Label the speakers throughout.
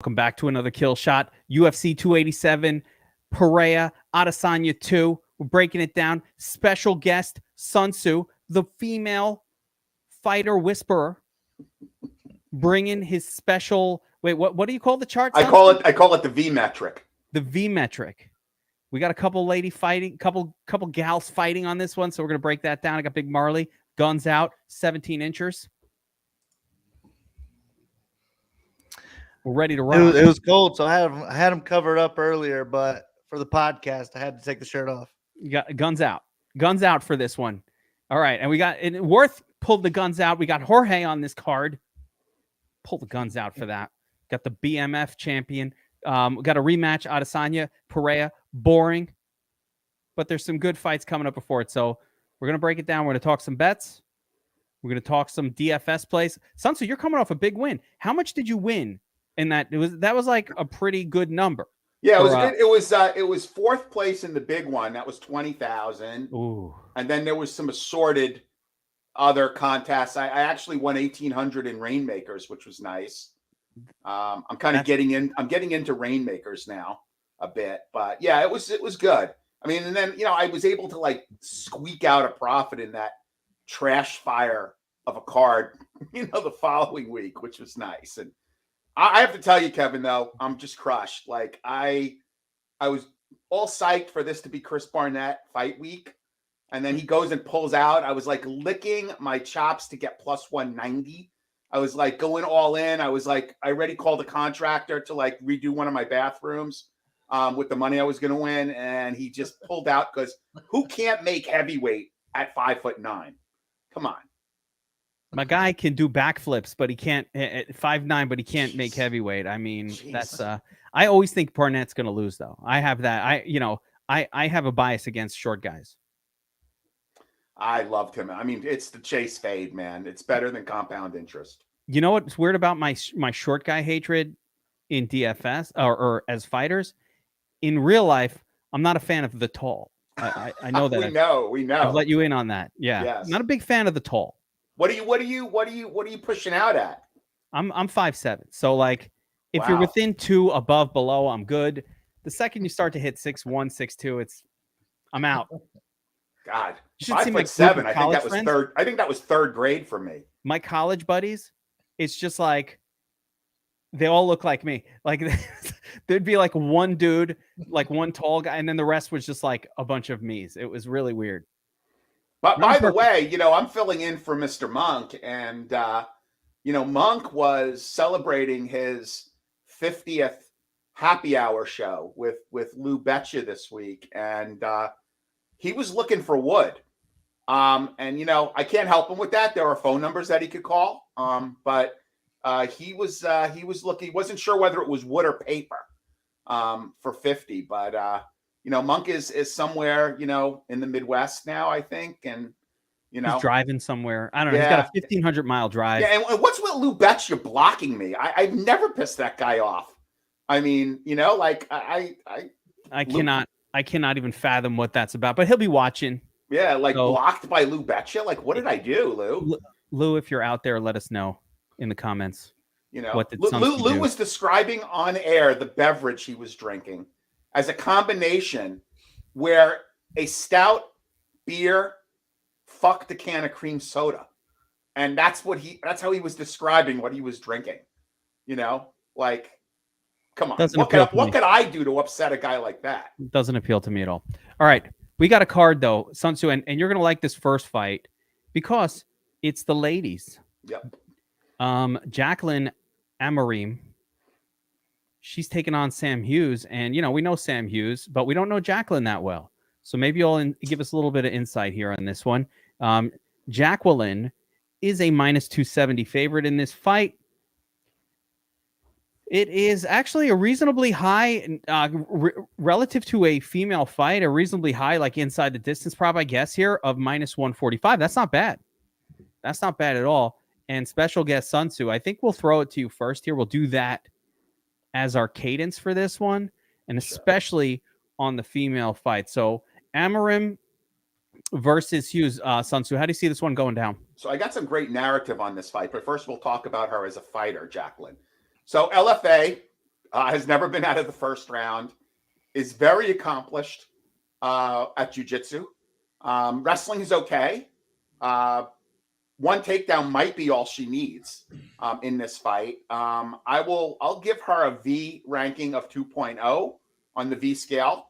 Speaker 1: Welcome back to another kill shot. UFC 287, Pereira, Adesanya 2. We're breaking it down. Special guest, SunTszu, the female fighter whisperer, bringing his special. Wait, what do you call the chart?
Speaker 2: I call it the V metric.
Speaker 1: The V metric. We got a couple lady fighting, couple gals fighting on this one, so we're gonna break that down. I got Big Marley, guns out, 17 inchers. We're ready to rock.
Speaker 3: It was cold, so I had him covered up earlier, but for the podcast, I had to take the shirt off.
Speaker 1: You got guns out for this one. All right, and we got Worth pulled the guns out. We got Jorge on this card. Pull the guns out for that. Got the BMF champion. We got a rematch, Adesanya, Pereira. Boring, but there's some good fights coming up before it. So we're gonna break it down. We're gonna talk some bets. We're gonna talk some DFS plays. SunTszu, you're coming off a big win. How much did you win in that? That was like a pretty good number.
Speaker 2: Yeah, it was good. It was fourth place in the big one. That was 20,000.
Speaker 1: Ooh.
Speaker 2: And then there was some assorted other contests. I actually won 1,800 in Rainmakers, which was nice. I'm getting into Rainmakers now a bit, but yeah, it was good. I mean, and then I was able to like squeak out a profit in that trash fire of a card, the following week, which was nice. And I have to tell you, Kevin, though, I'm just crushed. Like I was all psyched for this to be Chris Barnett fight week, and then he goes and pulls out. I was like licking my chops to get plus 190. I was like going all in. I was like, I already called a contractor to like redo one of my bathrooms with the money I was going to win. And he just pulled out because who can't make heavyweight at 5'9"? Come on.
Speaker 1: My guy can do backflips, but he can't at 5'9", but he can't make heavyweight. I mean, that's I always think Barnett's going to lose though. I have that. I have a bias against short guys.
Speaker 2: I loved him. I mean, it's the chase fade, man. It's better than compound interest.
Speaker 1: You know what's weird about my short guy hatred in DFS or as fighters? In real life, I'm not a fan of the tall. I know that.
Speaker 2: we know.
Speaker 1: I've let you in on that. Yeah.
Speaker 2: Yes.
Speaker 1: Not a big fan of the tall.
Speaker 2: What are you pushing out at?
Speaker 1: I'm 5'7". So like if you're within 2 above below, I'm good. The second you start to hit 6'1", 6'2", I'm out.
Speaker 2: God,
Speaker 1: you should see my
Speaker 2: 5'7". I think that was
Speaker 1: friends.
Speaker 2: third. I think that was third grade for me.
Speaker 1: My college buddies, it's just like they all look like me. Like there'd be like one dude, like one tall guy, and then the rest was just like a bunch of me's. It was really weird.
Speaker 2: But by the way, I'm filling in for Mr. Monk, and Monk was celebrating his 50th happy hour show with Lou Betcha this week, and he was looking for wood. And I can't help him with that. There are phone numbers that he could call. But he was looking. He wasn't sure whether it was wood or paper for 50. But Monk is somewhere in the Midwest now, I think, and he's
Speaker 1: driving somewhere. I don't know.
Speaker 2: Yeah.
Speaker 1: He's got a 1,500-mile drive.
Speaker 2: Yeah, and what's with Lou Betcha blocking me? I've never pissed that guy off. I mean,
Speaker 1: I cannot even fathom what that's about, but he'll be watching.
Speaker 2: Yeah, blocked by Lou Betcha. Like, what did I do, Lou?
Speaker 1: Lou, if you're out there, let us know in the comments. What did
Speaker 2: Lou was describing on air the beverage he was drinking as a combination where a stout beer fucked a can of cream soda, and that's how he was describing what he was drinking. Come on, what could I do to upset a guy like that?
Speaker 1: Doesn't appeal to me at all. All right, we got a card though, SunTszu, and you're gonna like this first fight because it's the ladies.
Speaker 2: Yep.
Speaker 1: Jacqueline Amorim. She's taking on Sam Hughes, and we know Sam Hughes, but we don't know Jacqueline that well. So maybe you'll give us a little bit of insight here on this one. Jacqueline is a -270 favorite in this fight. It is actually a reasonably high, relative to a female fight, a reasonably high, like inside the distance prop, I guess, here of -145. That's not bad. That's not bad at all. And special guest SunTszu, I think we'll throw it to you first here. We'll do that as our cadence for this one, and especially on the female fight. So Amorim versus Hughes, SunTszu, how do you see this one going down?
Speaker 2: So I got some great narrative on this fight, but first we'll talk about her as a fighter, Jacqueline. So LFA, has never been out of the first round, is very accomplished at jiu-jitsu. Wrestling is okay. One takedown might be all she needs in this fight. I'll give her a V ranking of 2.0 on the V scale.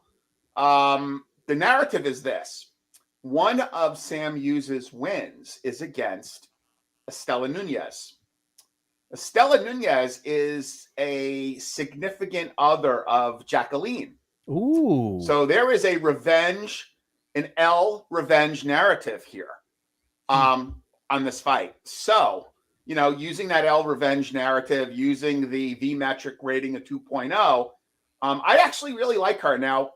Speaker 2: The narrative is this. One of Sam Hughes' wins is against Estela Nunes. Estela Nunes is a significant other of Jacqueline.
Speaker 1: Ooh.
Speaker 2: So there is an L revenge narrative here on this fight. So, using that L revenge narrative, using the V metric rating of 2.0, I actually really like her. Now,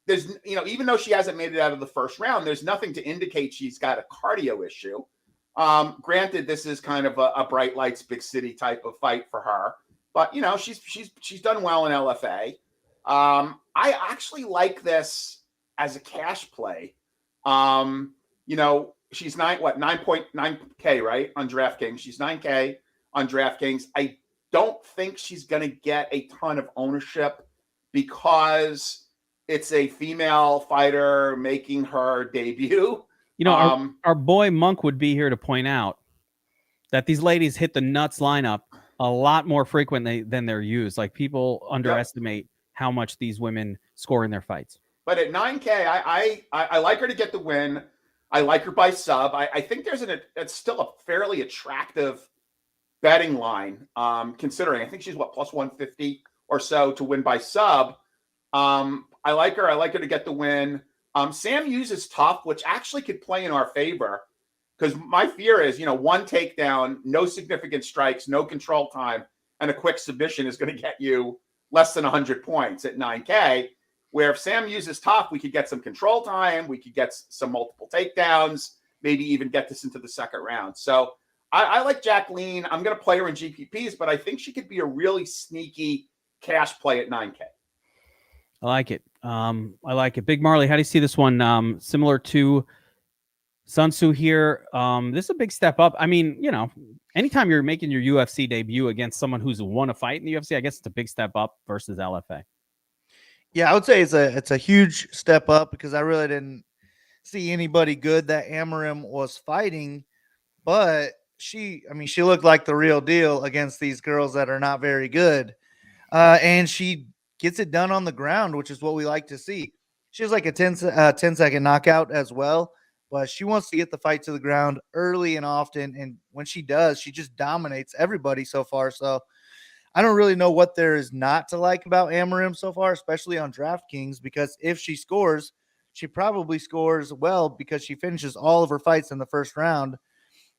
Speaker 2: there's, even though she hasn't made it out of the first round, there's nothing to indicate she's got a cardio issue. Granted, this is kind of a bright lights, big city type of fight for her, but she's done well in LFA. I actually like this as a cash play. She's 9.9K, right? On DraftKings. She's 9K on DraftKings. I don't think she's going to get a ton of ownership because it's a female fighter making her debut.
Speaker 1: Our boy Monk would be here to point out that these ladies hit the nuts lineup a lot more frequently than they're used. Like, people underestimate how much these women score in their fights.
Speaker 2: But at 9K, I like her to get the win. I like her by sub. I think it's still a fairly attractive betting line, considering I think she's plus 150 or so to win by sub. I like her. I like her to get the win. Sam Hughes is tough, which actually could play in our favor, because my fear is, one takedown, no significant strikes, no control time, and a quick submission is going to get you less than 100 points at 9K. Where if Sam Hughes is tough, we could get some control time, we could get some multiple takedowns, maybe even get this into the second round. So I like Jacqueline. I'm going to play her in GPPs, but I think she could be a really sneaky cash play at 9K.
Speaker 1: I like it. I like it. Big Marley, how do you see this one? Similar to SunTszu here. This is a big step up. I mean, anytime you're making your UFC debut against someone who's won a fight in the UFC, I guess it's a big step up versus LFA.
Speaker 3: Yeah, I would say it's a huge step up, because I really didn't see anybody good that Amorim was fighting, but she looked like the real deal against these girls that are not very good. And she gets it done on the ground, which is what we like to see. She has like a 10-second knockout as well, but she wants to get the fight to the ground early and often. And when she does, she just dominates everybody so far. So I don't really know what there is not to like about Amorim so far, especially on DraftKings, because if she scores, she probably scores well because she finishes all of her fights in the first round.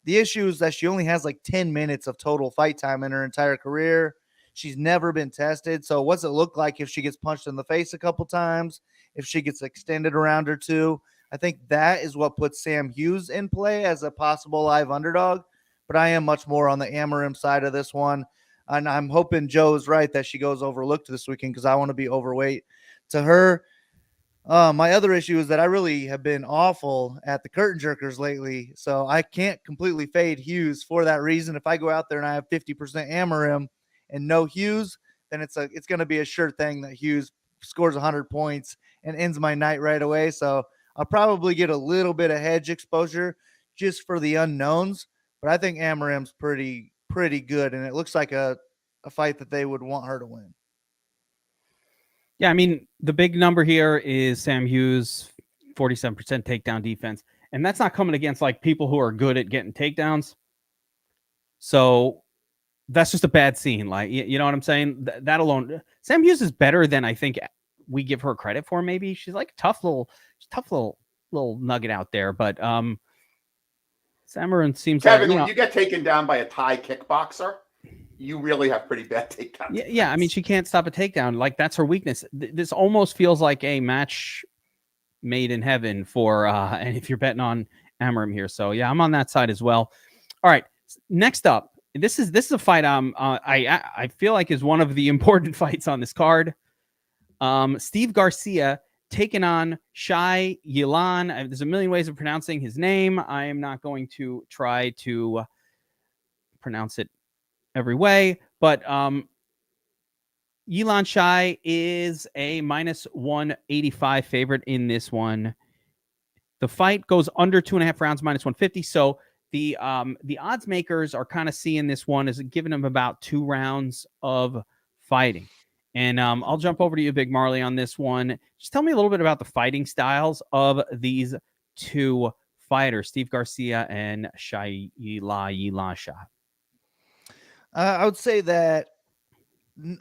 Speaker 3: The issue is that she only has like 10 minutes of total fight time in her entire career. She's never been tested. So what's it look like if she gets punched in the face a couple times, if she gets extended around or two? I think that is what puts Sam Hughes in play as a possible live underdog. But I am much more on the Amorim side of this one. And I'm hoping Joe is right that she goes overlooked this weekend, because I want to be overweight to her. My other issue is that I really have been awful at the curtain jerkers lately, so I can't completely fade Hughes for that reason. If I go out there and I have 50% Amorim and no Hughes, then it's going to be a sure thing that Hughes scores 100 points and ends my night right away. So I'll probably get a little bit of hedge exposure just for the unknowns, but I think Amorim's pretty good, and it looks like a fight that they would want her to win.
Speaker 1: Yeah, I mean, the big number here is Sam Hughes, 47% takedown defense, and that's not coming against like people who are good at getting takedowns. So that's just a bad scene. Like, you know what I'm saying? That alone, Sam Hughes is better than I think we give her credit for. Maybe she's like a tough little nugget out there, but Amorim seems
Speaker 2: Kevin,
Speaker 1: like,
Speaker 2: when you get taken down by a Thai kickboxer, you really have pretty bad takedown.
Speaker 1: Yeah. I mean, she can't stop a takedown. Like, that's her weakness. This almost feels like a match made in heaven for, and if you're betting on Amorim here. So yeah, I'm on that side as well. All right. Next up, this is a fight. I feel like is one of the important fights on this card. Steve Garcia taking on Shayilan. There's a million ways of pronouncing his name. I am not going to try to pronounce it every way, but Yilan Shai is a minus 185 favorite in this one. The fight goes under 2.5 rounds, minus 150. So the odds makers are kind of seeing this one as giving them about 2 rounds of fighting. And I'll jump over to you, Big Marley, on this one. Just tell me a little bit about the fighting styles of these two fighters, Steve Garcia and Yilan Shai.
Speaker 3: I would say that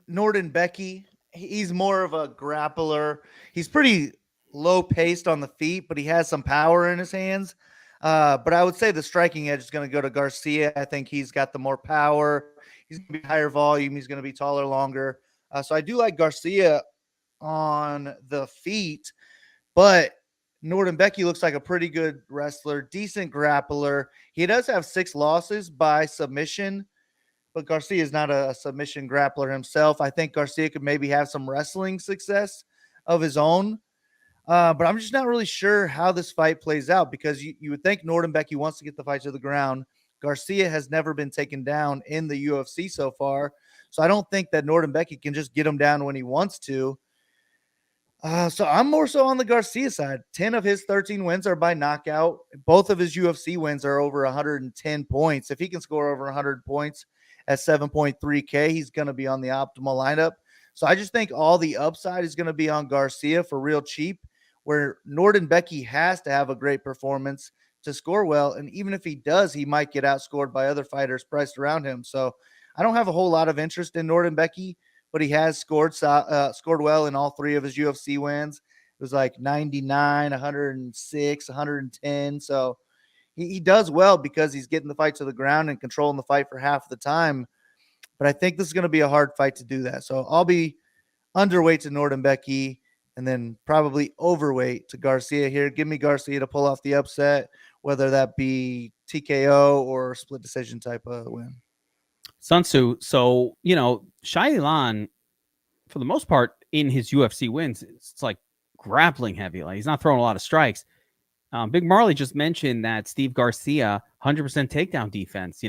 Speaker 3: Nuerdanbieke, he's more of a grappler. He's pretty low paced on the feet, but he has some power in his hands. But I would say the striking edge is going to go to Garcia. I think he's got the more power. He's going to be higher volume. He's going to be taller, longer. So I do like Garcia on the feet, but Nuerdanbieke looks like a pretty good wrestler, decent grappler. He does have 6 losses by submission, but Garcia is not a submission grappler himself. I think Garcia could maybe have some wrestling success of his own. But I'm just not really sure how this fight plays out, because you would think Nuerdanbieke wants to get the fight to the ground. Garcia has never been taken down in the UFC so far. So I don't think that Nuerdanbieke can just get him down when he wants to. So I'm more so on the Garcia side. 10 of his 13 wins are by knockout. Both of his UFC wins are over 110 points. If he can score over 100 points at 7.3K, he's going to be on the optimal lineup. So I just think all the upside is going to be on Garcia for real cheap, where Nuerdanbieke has to have a great performance to score well. And even if he does, he might get outscored by other fighters priced around him. So I don't have a whole lot of interest in Nuerdanbieke, but he has scored well in all 3 of his UFC wins. It was like 99, 106, 110. So he does well because he's getting the fight to the ground and controlling the fight for half the time. But I think this is going to be a hard fight to do that. So I'll be underweight to Nuerdanbieke and then probably overweight to Garcia here. Give me Garcia to pull off the upset, whether that be TKO or split decision type of win.
Speaker 1: SunTszu, so, Shayilan, for the most part, in his UFC wins, it's like grappling heavy. Like, he's not throwing a lot of strikes. Big Marley just mentioned that Steve Garcia, 100% takedown defense.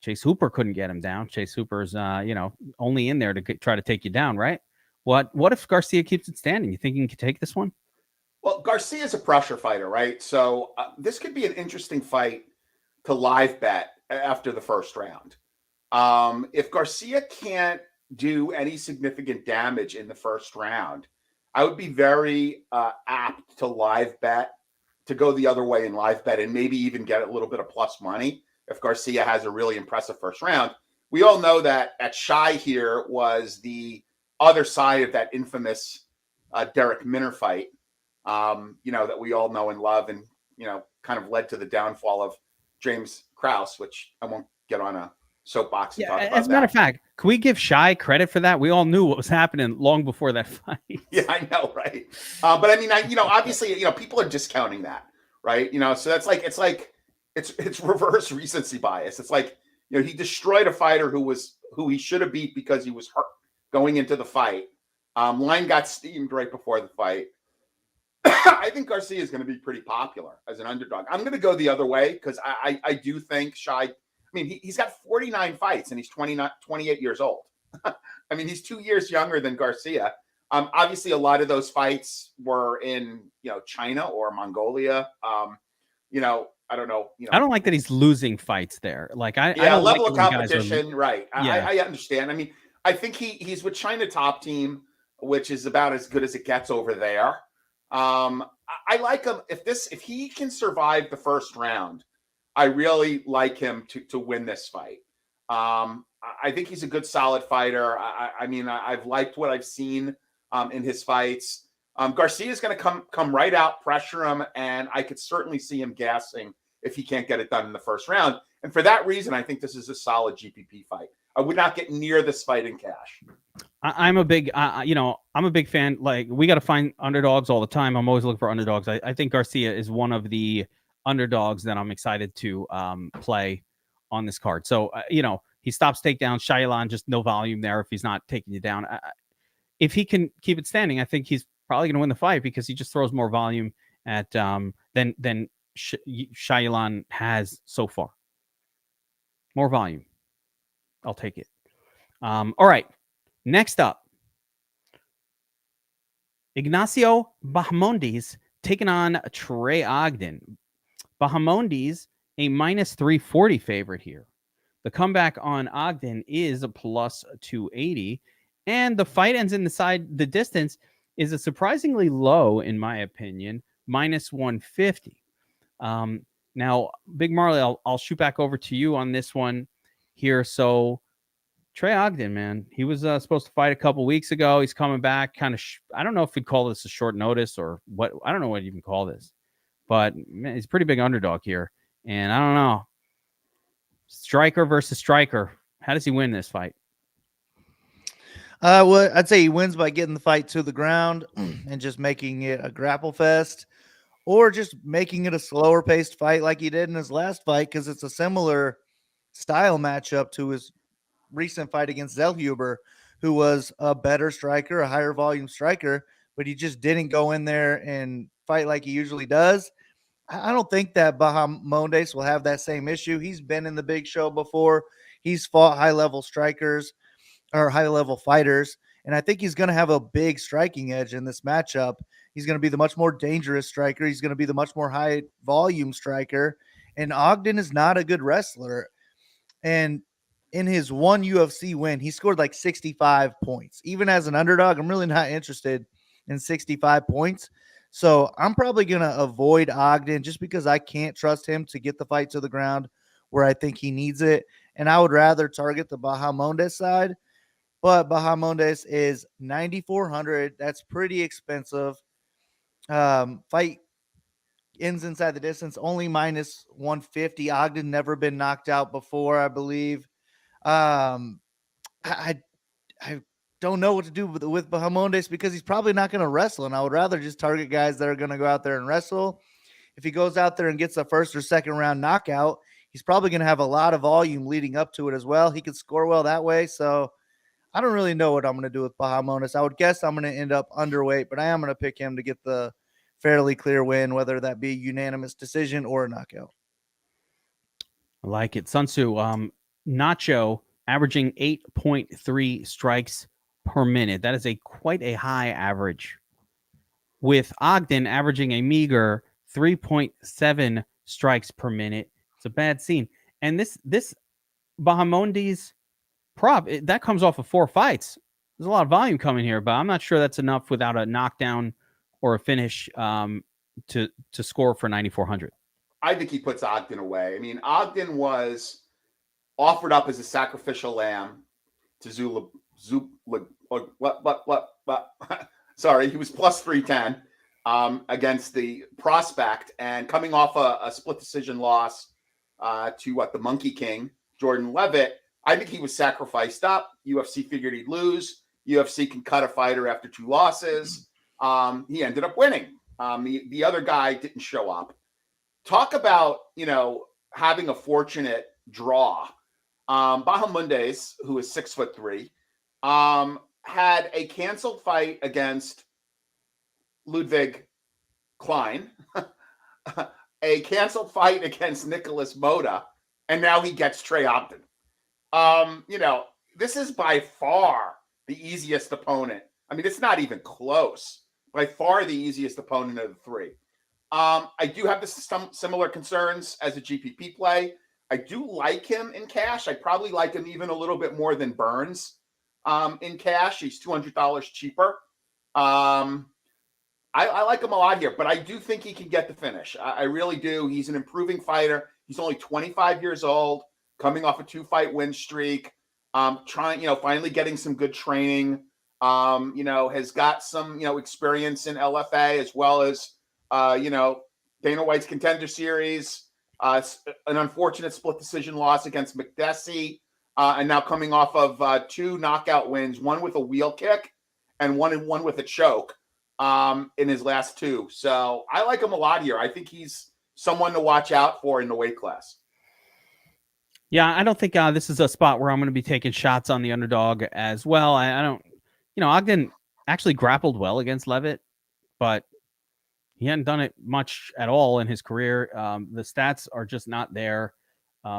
Speaker 1: Chase Hooper couldn't get him down. Chase Hooper's, only in there to try to take you down, right? What if Garcia keeps it standing? You think he can take this one?
Speaker 2: Well, Garcia is a pressure fighter, right? So this could be an interesting fight to live bet after the first round. If Garcia can't do any significant damage in the first round, I would be very apt to live bet, to go the other way in live bet, and maybe even get a little bit of plus money if Garcia has a really impressive first round. We all know that at Shai here was the other side of that infamous Derek Minner fight, that we all know and love, and, kind of led to the downfall of James Krause, which I won't get on a soapbox and talk about.
Speaker 1: As a matter of fact, can we give Shai credit for that? We all knew what was happening long before that fight.
Speaker 2: Yeah, I know, right? But I mean, obviously, people are discounting that, right? So that's like, it's reverse recency bias. It's like, he destroyed a fighter who he should have beat because he was hurt going into the fight. Line got steamed right before the fight. I think Garcia is going to be pretty popular as an underdog. I'm going to go the other way because I do think Shai. I mean, he's got 49 fights and he's 28 years old. I mean, he's 2 years younger than Garcia. Obviously, a lot of those fights were in China or Mongolia. I don't know.
Speaker 1: I don't like that he's losing fights there. Like I don't
Speaker 2: level
Speaker 1: like
Speaker 2: of competition, right?
Speaker 1: Yeah.
Speaker 2: I understand. I mean, I think he's with China top team, which is about as good as it gets over there. I like him if he can survive the first round. I really like him to win this fight. I think he's a good, solid fighter. I mean, I've liked what I've seen in his fights. Garcia is going to come right out, pressure him, and I could certainly see him gassing if he can't get it done in the first round. And for that reason, I think this is a solid GPP fight. I would not get near this fight in cash.
Speaker 1: I'm a big, I'm a big fan. Like, we got to find underdogs all the time. I'm always looking for underdogs. I think Garcia is one of the underdogs that I'm excited to play on this card. So, he stops takedowns. Shayilan, just no volume there if he's not taking you down. If he can keep it standing, I think he's probably going to win the fight because he just throws more volume at than Shayilan has so far. More volume. I'll take it. All right. Next up, Ignacio Bahamondes taking on Trey Ogden. Bahamondes, a minus 340 favorite here. The comeback on Ogden is a plus 280. And the fight ends in the distance is a surprisingly low, in my opinion, minus 150. Now, Big Marley, I'll shoot back over to you on this one here. So, Trey Ogden, man, he was supposed to fight a couple weeks ago. He's coming back kind of, I don't know if we'd call this a short notice or what. I don't know what you even call this. But man, he's a pretty big underdog here. And I don't know. Striker versus striker. How does he win this fight?
Speaker 3: Well, I'd say he wins by getting the fight to the ground and just making it a grapple fest, or just making it a slower paced fight like he did in his last fight, because it's a similar style matchup to his recent fight against Zellhuber, who was a better striker, a higher volume striker, but he just didn't go in there and fight like he usually does. I don't think that Bahamondes will have that same issue. He's been in the big show before. He's fought high-level strikers or high-level fighters, and I think he's going to have a big striking edge in this matchup. He's going to be the much more dangerous striker. He's going to be the much more high-volume striker, and Ogden is not a good wrestler. And in his one UFC win, he scored like 65 points. Even as an underdog, I'm really not interested in 65 points. So I'm probably going to avoid Ogden just because I can't trust him to get the fight to the ground where I think he needs it. And I would rather target the Bahamondes side. But Bahamondes is 9,400. That's pretty expensive. Fight ends inside the distance, only minus 150. Ogden never been knocked out before, I believe. I don't know what to do with Bahamondes because he's probably not going to wrestle, and I would rather just target guys that are going to go out there and wrestle. If he goes out there and gets a first or second round knockout, he's probably going to have a lot of volume leading up to it as well. He could score well that way, so I don't really know what I'm going to do with Bahamondes. I would guess I'm going to end up underweight, but I am going to pick him to get the fairly clear win, whether that be a unanimous decision or a knockout.
Speaker 1: I like it. SunTszu, Nacho averaging 8.3 strikes per minute. That is quite a high average, with Ogden averaging a meager 3.7 strikes per minute. It's a bad scene. And this Bahamondes prop, that comes off of 4 fights. There's a lot of volume coming here, but I'm not sure that's enough without a knockdown or a finish to score for 9,400.
Speaker 2: I think he puts Ogden away. I mean, Ogden was offered up as a sacrificial lamb to sorry, he was plus 310 against the prospect, and coming off a split decision loss to the Monkey King, Jordan Levitt. I think he was sacrificed up. UFC figured he'd lose. UFC can cut a fighter after 2 losses. He ended up winning. The other guy didn't show up. Talk about, having a fortunate draw. Bahamondes, who is 6'3", had a canceled fight against Ludwig Klein, a canceled fight against Nicholas Moda, and now he gets Trey Ogden. This is by far the easiest opponent. I mean, it's not even close. By far the easiest opponent of the 3. I do have some similar concerns as a GPP play. I do like him in cash. I probably like him even a little bit more than Burns in cash. He's $200 cheaper. I like him a lot here, but I do think he can get the finish. I really do. He's an improving fighter. He's only 25 years old, coming off a 2-fight win streak, finally getting some good training. Has got some, experience in LFA as well as, Dana White's Contender Series, an unfortunate split decision loss against McDessie, and now coming off of 2 knockout wins, one with a wheel kick and one with a choke in his last 2. So I like him a lot here. I think he's someone to watch out for in the weight class.
Speaker 1: Yeah, I don't think this is a spot where I'm going to be taking shots on the underdog as well. I don't, Ogden actually grappled well against Levitt, but he hadn't done it much at all in his career. The stats are just not there.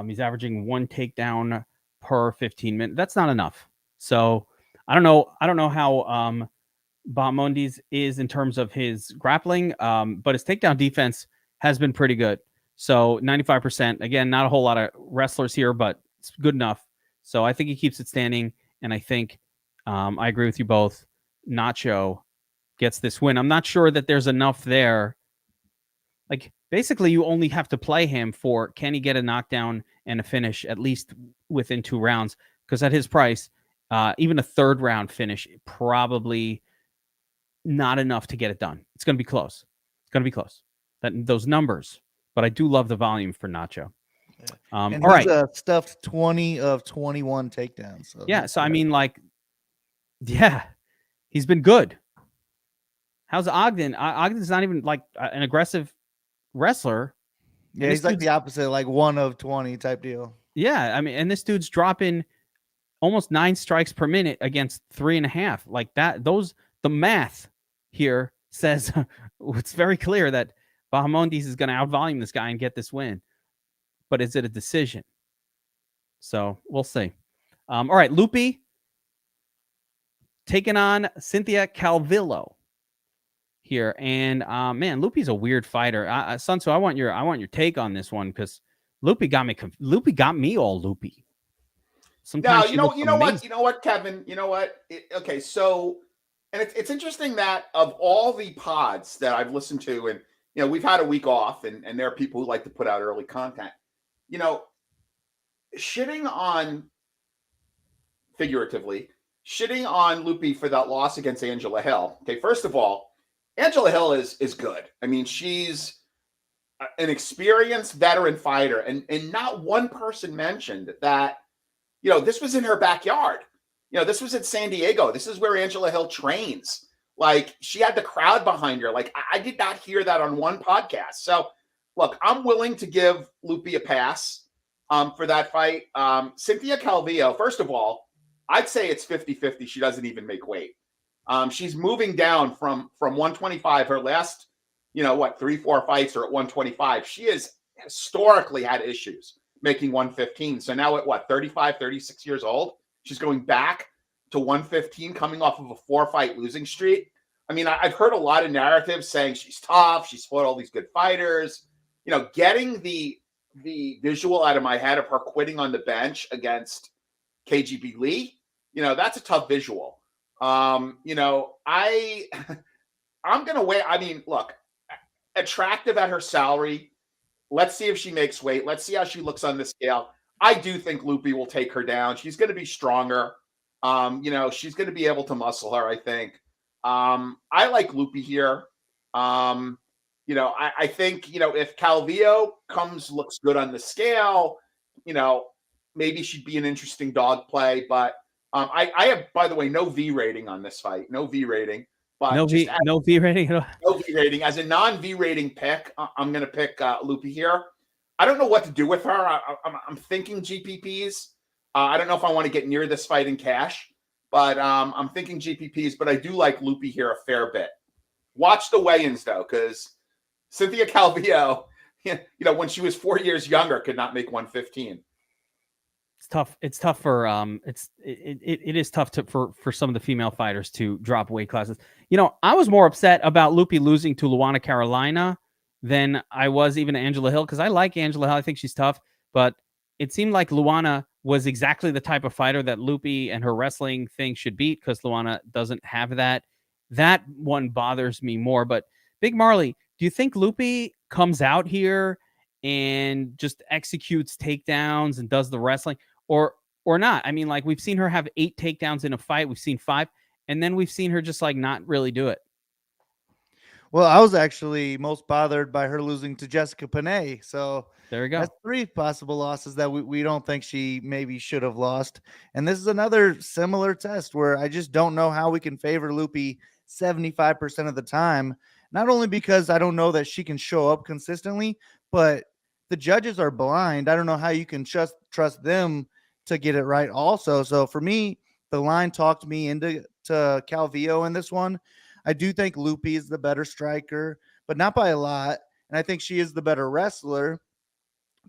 Speaker 1: He's averaging 1 takedown per 15 minutes. That's not enough. So I don't know how Bahamondes is in terms of his grappling, but his takedown defense has been pretty good. So 95%. Again, not a whole lot of wrestlers here, but it's good enough. So I think he keeps it standing, and I think I agree with you both. Nacho gets this win. I'm not sure that there's enough there. Like, basically, you only have to play him for can he get a knockdown and a finish at least within 2 rounds? Because at his price, even a 3rd round finish, probably not enough to get it done. It's going to be close. It's going to be close. Those numbers. But I do love the volume for Nacho.
Speaker 3: And
Speaker 1: all right.
Speaker 3: a stuffed 20 of 21 takedowns. So
Speaker 1: yeah. So, I mean, like, yeah, he's been good. How's Ogden? Ogden's not even like an aggressive wrestler.
Speaker 3: Yeah, he's like the opposite, like 1 of 20 type deal.
Speaker 1: Yeah. I mean, and this dude's dropping almost 9 strikes per minute against 3.5. Like that, the math here says it's very clear that Bahamondes is going to outvolume this guy and get this win. But is it a decision? So we'll see. All right, Loopy taking on Cynthia Calvillo here, and man, Loopy's a weird fighter. SunTszu, I want your take on this one because Loopy got me all loopy. Sometimes
Speaker 2: you know what, Kevin, okay, so, and it's interesting that of all the pods that I've listened to, and we've had a week off, and there are people who like to put out early content, figuratively shitting on Loopy for that loss against Angela Hill. Okay, first of all, Angela Hill is good. I mean, she's an experienced veteran fighter, and not one person mentioned that, this was in her backyard. This was at San Diego. This is where Angela Hill trains. Like, she had the crowd behind her. Like, I did not hear that on one podcast. So, look, I'm willing to give Loopy a pass for that fight. Cynthia Calvillo, first of all, I'd say it's 50-50. She doesn't even make weight. She's moving down from 125. Her last, 3-4 fights are at 125. She has historically had issues making 115. So now at 35, 36 years old, she's going back to 115, coming off of a 4-fight losing streak. I mean, I've heard a lot of narratives saying she's tough. She's fought all these good fighters. Getting the visual out of my head of her quitting on the bench against KGB Lee, that's a tough visual. I'm going to wait. I mean, look, attractive at her salary. Let's see if she makes weight. Let's see how she looks on the scale. I do think Loopy will take her down. She's going to be stronger. She's going to be able to muscle her, I think. I like Loopy here. I think, if Calvillo looks good on the scale, maybe she'd be an interesting dog play. But I have, by the way, no V rating on this fight. No V rating. But
Speaker 1: no V rating.
Speaker 2: No V rating. As a non-V rating pick, I'm going to pick Loopy here. I don't know what to do with her. I'm thinking GPPs. I don't know if I want to get near this fight in cash, but I'm thinking GPPs. But I do like Loopy here a fair bit. Watch the weigh-ins though, because Cynthia Calvillo, when she was 4 years younger, could not make 115.
Speaker 1: It's tough. It's tough for it is tough for some of the female fighters to drop weight classes. I was more upset about Loopy losing to Luana Carolina than I was even Angela Hill, because I like Angela Hill. I think she's tough, but it seemed like Luana was exactly the type of fighter that Loopy and her wrestling thing should beat, because Luana doesn't have that. That one bothers me more. But Big Marley, do you think Loopy comes out here and just executes takedowns and does the wrestling, or not? I mean, like, we've seen her have 8 takedowns in a fight. We've seen 5, and then we've seen her just like not really do it.
Speaker 3: Well, I was actually most bothered by her losing to Jessica Panay. So
Speaker 1: there you go.
Speaker 3: That's 3 possible losses that we don't think she maybe should have lost. And this is another similar test where I just don't know how we can favor Loopy 75% of the time. Not only because I don't know that she can show up consistently, but the judges are blind. I don't know how you can trust them to get it right also. So for me, the line talked me into Calvillo in this one. I do think Loopy is the better striker, but not by a lot. And I think she is the better wrestler.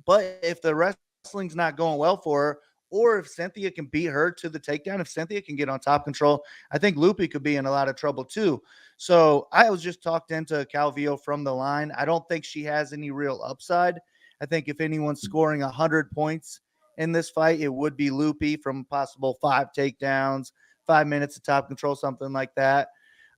Speaker 3: But if the wrestling's not going well for her, or if Cynthia can beat her to the takedown, if Cynthia can get on top control, I think Loopy could be in a lot of trouble too. So I was just talked into Calvillo from the line. I don't think she has any real upside. I think if anyone's scoring 100 points in this fight, it would be Loopy from possible 5 takedowns, 5 minutes of top control, something like that.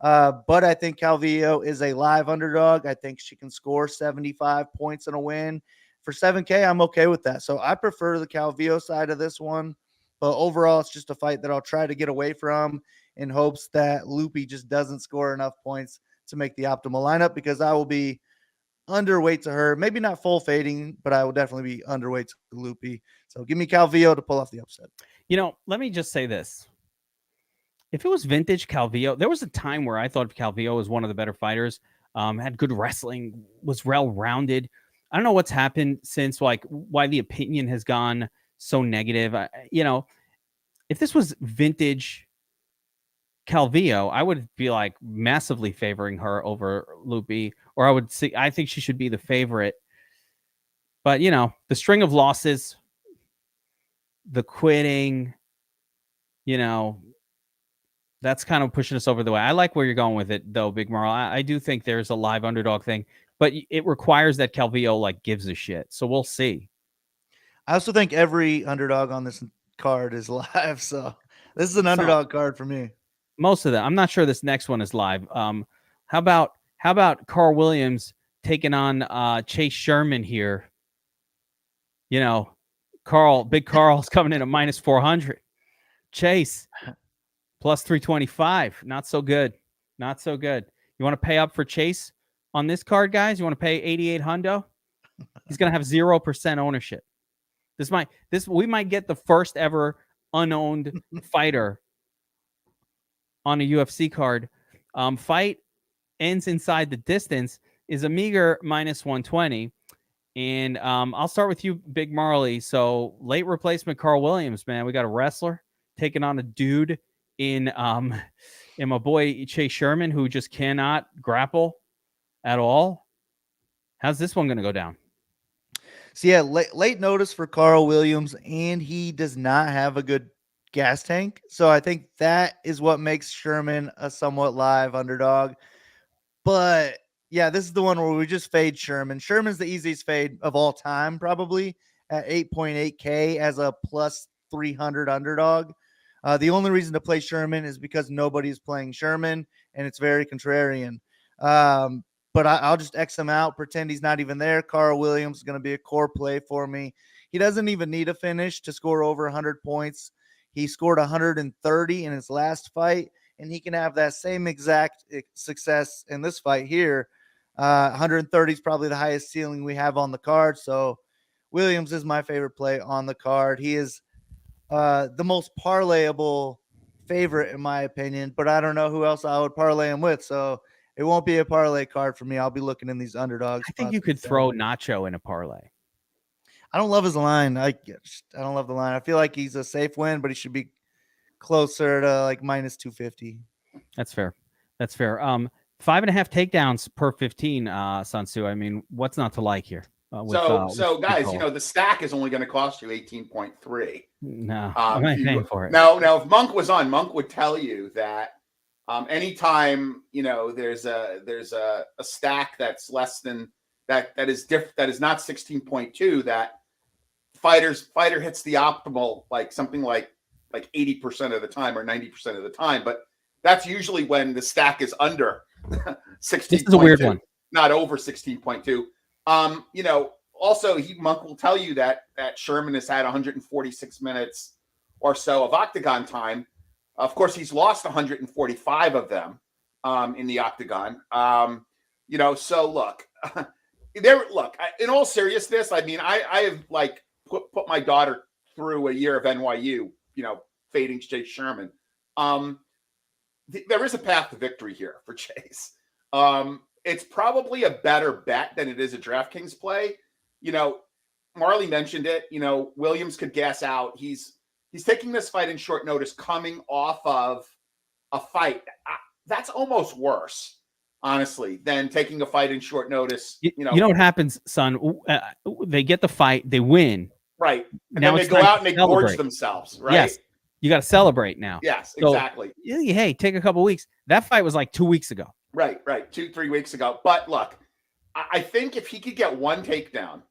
Speaker 3: But I think Calvillo is a live underdog. I think she can score 75 points in a win. For 7K, I'm okay with that. So I prefer the Calvillo side of this one. But overall, it's just a fight that I'll try to get away from in hopes that Loopy just doesn't score enough points to make the optimal lineup, because I will be underweight to her. Maybe not full fading, but I will definitely be underweight to Loopy. So give me Calvillo to pull off the upset.
Speaker 1: Let me just say this. If it was vintage Calvillo, there was a time where I thought Calvillo was one of the better fighters, had good wrestling, was well-rounded. I don't know what's happened since, like, why the opinion has gone so negative. If this was vintage Calvillo, I would be like massively favoring her over Loopy, or I think she should be the favorite. But, the string of losses, the quitting, that's kind of pushing us over the way. I like where you're going with it, though, Big Marl. I do think there's a live underdog thing, but it requires that Calvillo gives a shit. So we'll see.
Speaker 3: I also think every underdog on this card is live. So this is an underdog card for me.
Speaker 1: Most of them. I'm not sure this next one is live. How about Carl Williams taking on Chase Sherman here? Big Carl's coming in at minus 400. Chase plus 325. Not so good. Not so good. You want to pay up for Chase on this card, guys? You want to pay 88 hundo? He's going to have 0% ownership. We might get the first ever unowned fighter on a UFC card. Fight ends inside the distance is a meager minus 120. And I'll start with you, Big Marley. So late replacement Carl Williams, man. We got a wrestler taking on a dude in my boy Chase Sherman, who just cannot grapple at all. How's this one going to go down?
Speaker 3: So yeah, late notice for Carl Williams, and he does not have a good gas tank. So I think that is what makes Sherman a somewhat live underdog. But yeah, this is the one where we just fade Sherman. Sherman's the easiest fade of all time, probably at 8.8K as a plus 300 underdog. The only reason to play Sherman is because nobody's playing Sherman, and it's very contrarian. But I'll just X him out, pretend he's not even there. Carl Williams is going to be a core play for me. He doesn't even need a finish to score over 100 points. He scored 130 in his last fight, and he can have that same exact success in this fight here. 130 is probably the highest ceiling we have on the card. So Williams is my favorite play on the card. He is the most parlayable favorite, in my opinion, but I don't know who else I would parlay him with. So it won't be a parlay card for me. I'll be looking in these underdogs.
Speaker 1: I think you could throw Nacho in a parlay.
Speaker 3: I don't love his line. I don't love the line. I feel like he's a safe win, but he should be closer to like minus 250.
Speaker 1: That's fair. 5.5 takedowns per 15, SunTszu. I mean, what's not to like here?
Speaker 2: So guys, the stack is only going to cost you 18.3.
Speaker 1: No, I'm not paying for it.
Speaker 2: Now, if Monk was on, Monk would tell you that anytime there's a stack that's less than that is not 16.2, that fighter hits the optimal something like 80% of the time or 90% of the time, but that's usually when the stack is under 16.2.
Speaker 1: This is a weird one,
Speaker 2: not over 16.2. Also Monk will tell you that Sherman has had 146 minutes or so of octagon time. Of course, he's lost 145 of them in the octagon. So look, in all seriousness, I mean, I have put my daughter through a year of NYU, fading Chase Sherman. There is a path to victory here for Chase. It's probably a better bet than it is a DraftKings play. Marley mentioned it. Williams could gas out. He's taking this fight in short notice, coming off of a fight. That's almost worse, honestly, than taking a fight in short notice.
Speaker 1: You know what happens, son? They get the fight, they win.
Speaker 2: Right. And
Speaker 1: Now
Speaker 2: then they
Speaker 1: it's
Speaker 2: go
Speaker 1: time
Speaker 2: out
Speaker 1: to
Speaker 2: and they gorge
Speaker 1: celebrate.
Speaker 2: themselves, right?
Speaker 1: Yes, you got to celebrate now.
Speaker 2: Yes,
Speaker 1: So,
Speaker 2: exactly.
Speaker 1: hey, take a couple weeks. That fight was like 2 weeks ago.
Speaker 2: Right. 2-3 weeks ago. But look, I think if he could get one takedown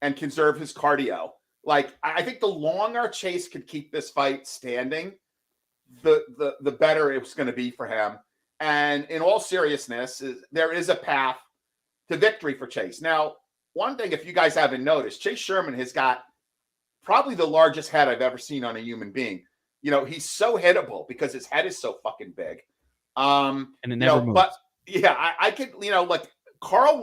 Speaker 2: and conserve his cardio, like I think the longer Chase could keep this fight standing, the better it was going to be for him. And in all seriousness, there is a path to victory for Chase. Now, one thing, if you guys haven't noticed, Chase Sherman has got probably the largest head I've ever seen on a human being. You know, he's so hittable because his head is so fucking big.
Speaker 1: And it never moves.
Speaker 2: But yeah, I could, like Carl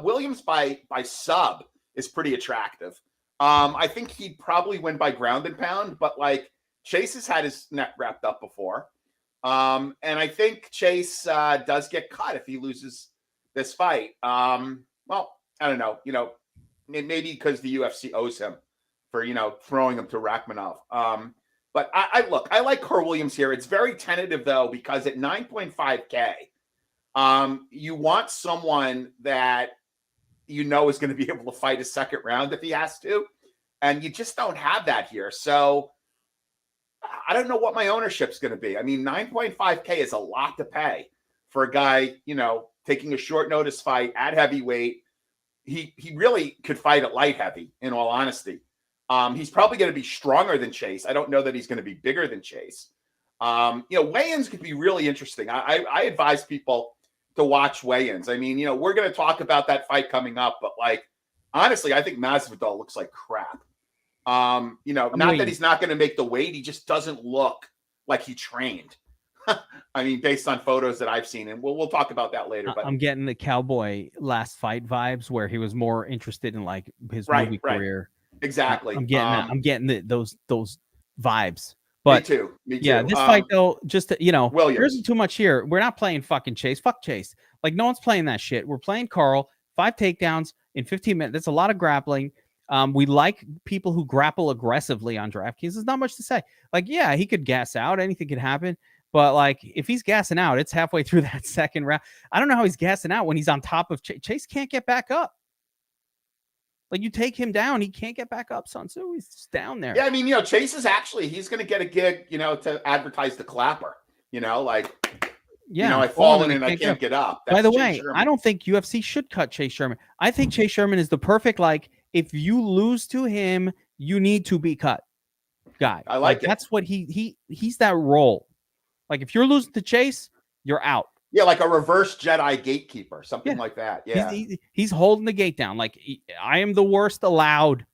Speaker 2: Williams by sub is pretty attractive. I think he'd probably win by ground and pound, but like Chase has had his neck wrapped up before. And I think Chase does get cut if he loses this fight. Well, I don't know, maybe because the UFC owes him for, throwing him to Rachmanov. But I like Carl Williams here. It's very tentative though, because at 9.5K, you want someone that is going to be able to fight a second round if he has to. And you just don't have that here. So I don't know what my ownership's going to be. I mean, 9.5K is a lot to pay for a guy, taking a short notice fight at heavyweight. He really could fight at light heavy, in all honesty. He's probably going to be stronger than Chase. I don't know that he's going to be bigger than Chase. Weigh-ins could be really interesting. I advise people to watch weigh-ins. I mean, we're going to talk about that fight coming up, but like, honestly, I think Masvidal looks like crap. Not that he's not going to make the weight. He just doesn't look like he trained. I mean, based on photos that I've seen, and we'll talk about that later. But
Speaker 1: I'm getting the Cowboy last fight vibes where he was more interested in like his movie career.
Speaker 2: Exactly.
Speaker 1: I'm getting those vibes. But
Speaker 2: me too.
Speaker 1: Yeah, this fight though, just
Speaker 2: Williams.
Speaker 1: There isn't too much here. We're not playing fucking Chase. Fuck Chase. Like no one's playing that shit. We're playing Carl. 5 takedowns in 15 minutes. That's a lot of grappling. We like people who grapple aggressively on DraftKings. There's not much to say. Like, yeah, he could gas out. Anything could happen. But like, if he's gassing out, it's halfway through that second round. I don't know how he's gassing out when he's on top of Chase. Chase can't get back up. Like you take him down, he can't get back up. SunTszu, he's just down there.
Speaker 2: Yeah, I mean, Chase is actually he's going to get a gig, to advertise the clapper. I've fallen and I can't get up.
Speaker 1: By the way, I don't think UFC should cut Chase Sherman. I think Chase Sherman is the perfect if you lose to him, you need to be cut guy.
Speaker 2: I like it.
Speaker 1: That's what he's that role. Like if you're losing to Chase, you're out.
Speaker 2: Yeah, like a reverse Jedi gatekeeper, something like that. Yeah,
Speaker 1: he's holding the gate down. Like I am the worst allowed.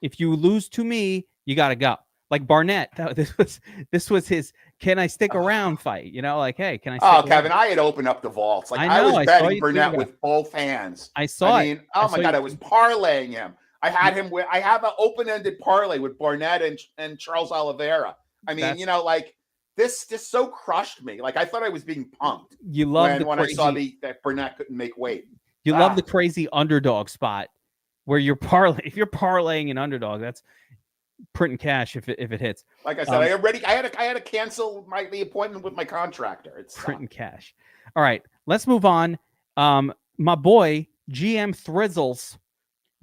Speaker 1: If you lose to me, you got to go. Like Barnett, this was his "Can I stick around?" fight. Hey, can I? Stick
Speaker 2: Kevin, I had opened up the vaults. Like I was betting Burnett with both hands.
Speaker 1: I saw it.
Speaker 2: I mean, oh my god, I was parlaying him. I had him with. I have an open-ended parlay with Barnett and Charles Oliveira. I mean, This just so crushed me. Like I thought I was being punked.
Speaker 1: You love
Speaker 2: when I saw that Burnett couldn't make weight.
Speaker 1: You love the crazy underdog spot where you're if you're parlaying an underdog, that's printing cash if it hits.
Speaker 2: Like I said, I had to cancel the appointment with my contractor. It's
Speaker 1: printing cash. All right, let's move on. My boy GM Thrizzles,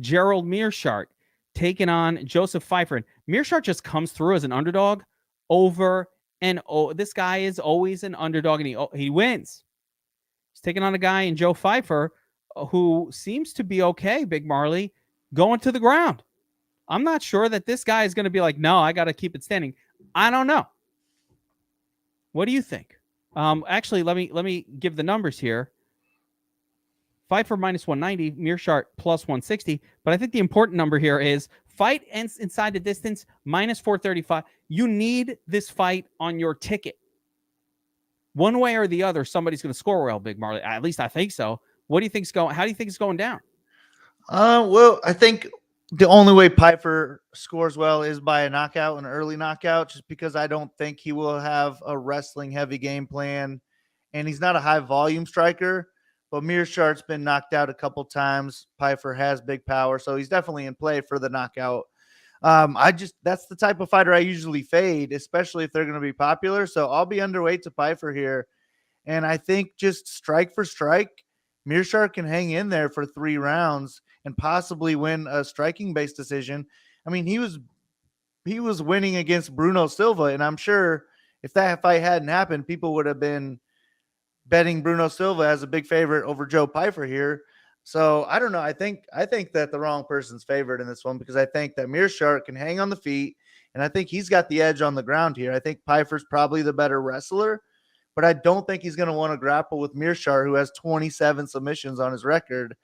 Speaker 1: Gerald Meerschaert, taking on Joseph Pyfer. Meerschaert just comes through as an underdog over. And this guy is always an underdog, and he wins. He's taking on a guy in Joe Pyfer who seems to be okay, Big Marley, going to the ground. I'm not sure that this guy is going to be like, no, I got to keep it standing. I don't know. What do you think? Actually, let me give the numbers here. Pyfer minus 190, Meerschaert plus 160. But I think the important number here is fight ends inside the distance, minus 435. You need this fight on your ticket. One way or the other, somebody's going to score well, Big Marley. At least I think so. What do you think's going? How do you think it's going down?
Speaker 3: Well, I think the only way Pyfer scores well is by a knockout, an early knockout, just because I don't think he will have a wrestling heavy game plan, and he's not a high volume striker. But Meerschaert's been knocked out a couple times. Pyfer has big power, so he's definitely in play for the knockout. That's the type of fighter I usually fade, especially if they're going to be popular. So I'll be underweight to Pyfer here. And I think just strike for strike, Meerschaert can hang in there for 3 rounds and possibly win a striking-based decision. I mean, he was winning against Bruno Silva, and I'm sure if that fight hadn't happened, people would have been betting Bruno Silva as a big favorite over Joe Pyfer here. So I don't know. I think that the wrong person's favored in this one because I think that Meerschaert can hang on the feet, and I think he's got the edge on the ground here. I think Pyfer's probably the better wrestler, but I don't think he's going to want to grapple with Meerschaert, who has 27 submissions on his record.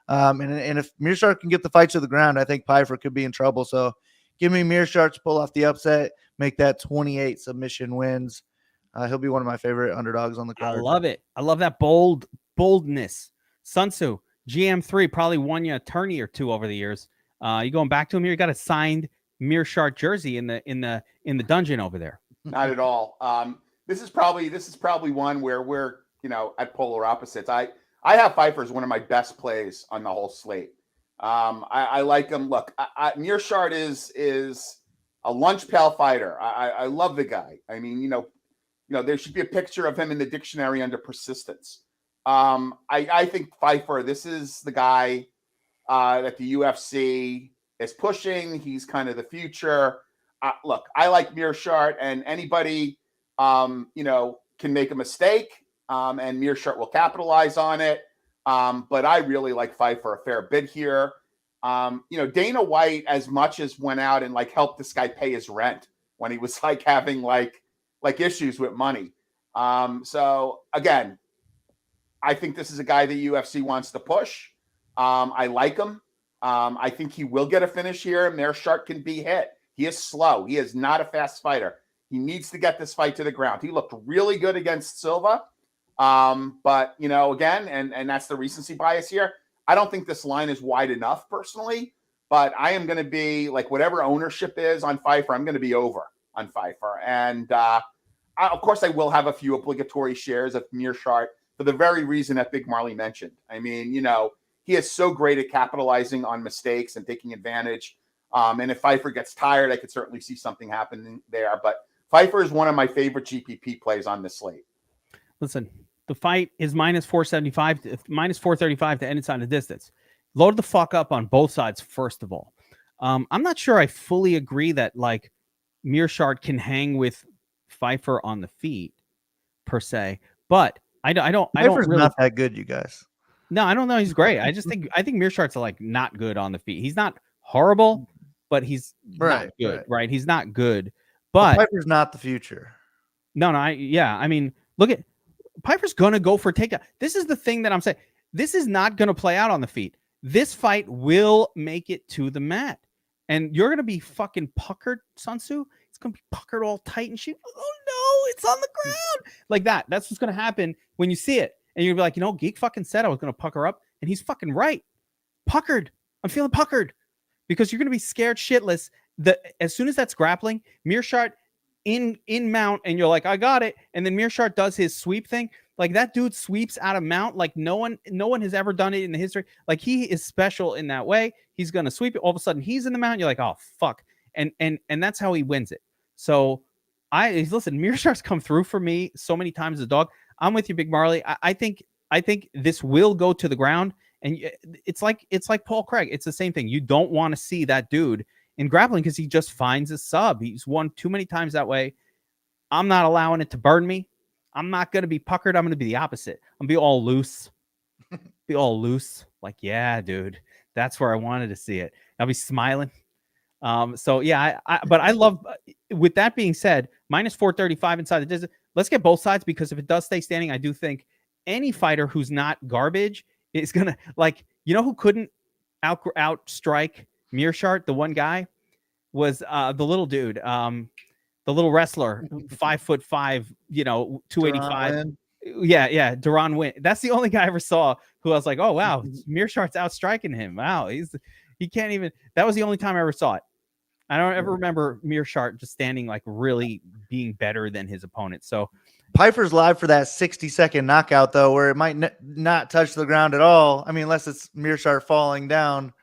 Speaker 3: And if Meerschaert can get the fight to the ground, I think Pyfer could be in trouble. So give me Meerschaert to pull off the upset, make that 28 submission wins. He'll be one of my favorite underdogs on the card.
Speaker 1: I love it. I love that boldness. SunTszu, GM3, probably won you a tourney or two over the years. You going back to him here? You got a signed Meerschaert jersey in the dungeon over there.
Speaker 2: Not at all. This is probably one where we're at polar opposites. I have Pyfer as one of my best plays on the whole slate. I like him. Look, Meerschaert is a lunch pail fighter. I love the guy. I mean, there should be a picture of him in the dictionary under persistence. I think Pyfer, this is the guy that the UFC is pushing. He's kind of the future. Look, I like Meerschaert, and anybody, can make a mistake, and Meerschaert will capitalize on it. But I really like Pyfer a fair bit here. Dana White, as much as went out and helped this guy pay his rent when he was having issues with money. So again, I think this is a guy the UFC wants to push. I like him. I think he will get a finish here. Meerschaert can be hit. He is slow. He is not a fast fighter. He needs to get this fight to the ground. He looked really good against Silva. But again, and that's the recency bias here. I don't think this line is wide enough personally, but I am going to be whatever ownership is on Pyfer, I'm going to be over on Pyfer. And of course I will have a few obligatory shares of Meerschaert for the very reason that Big Marley mentioned. I mean, he is so great at capitalizing on mistakes and taking advantage. And if Pyfer gets tired, I could certainly see something happening there. But Pyfer is one of my favorite GPP plays on this slate.
Speaker 1: Listen, the fight is minus 475, minus 435 to end inside the distance. Load the fuck up on both sides, first of all. I'm not sure I fully agree that Meerschaert can hang with Pyfer on the feet per se, but I don't really,
Speaker 3: not that good, you guys.
Speaker 1: No, I don't know. He's great. I think Meerschaert's not good on the feet. He's not horrible, but he's not good, right? He's not good, but
Speaker 3: Pyfer's not the future.
Speaker 1: No, I mean, look at Pyfer's gonna go for takedown. This is the thing that I'm saying. This is not gonna play out on the feet. This fight will make it to the mat, and you're gonna be fucking puckered, SunTszu. It's gonna be puckered all tight and shit. Oh no, it's on the ground like that. That's what's gonna happen when you see it, and you're gonna be like, Geek fucking said I was gonna pucker up, and he's fucking right. Puckered. I'm feeling puckered because you're gonna be scared shitless. As soon as that's grappling, Meerschaert in mount, and you're like, I got it, and then Meerschaert does his sweep thing. That dude sweeps out of mount like no one has ever done it in the history. He is special in that way. He's gonna sweep it. All of a sudden, he's in the mount. You're like, oh fuck, and that's how he wins it. So listen, Meerschaert's come through for me so many times as a dog. I'm with you, Big Marley. I think this will go to the ground, and it's like Paul Craig. It's the same thing. You don't want to see that dude in grappling because he just finds a sub. He's won too many times that way. I'm not allowing it to burn me. I'm not going to be puckered. I'm going to be the opposite. I'm going to be all loose. Yeah, dude, that's where I wanted to see it. I'll be smiling. So yeah, but I love, with that being said, minus 435 inside the distance. Let's get both sides, because if it does stay standing, I do think any fighter who's not garbage is going to who couldn't outstrike Meerschaert, the one guy, was the little dude, the little wrestler, 5'5", 285. Yeah, Duran Win. That's the only guy I ever saw who I was like, oh wow, Meerschaert's outstriking him. Wow, he can't even. That was the only time I ever saw it. I don't ever remember Meerschaert just standing really being better than his opponent. So
Speaker 3: Pyfer's live for that 60-second knockout though, where it might not touch the ground at all. I mean, unless it's Meerschaert falling down.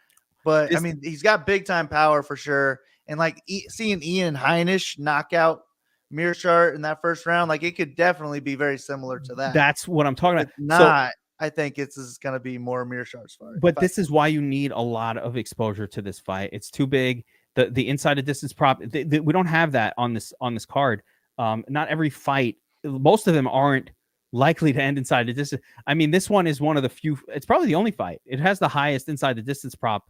Speaker 3: But he's got big time power for sure. And seeing Ian Heinisch knock out Meerschaert in that first round, it could definitely be very similar to that.
Speaker 1: That's what I'm talking about.
Speaker 3: If not, I think it's going to be more Meerschaert's fight.
Speaker 1: But this is why you need a lot of exposure to this fight. It's too big. the inside of distance prop. We don't have that on this card. Not every fight, most of them aren't likely to end inside the distance. I mean, this one is one of the few. It's probably the only fight. It has the highest inside the distance prop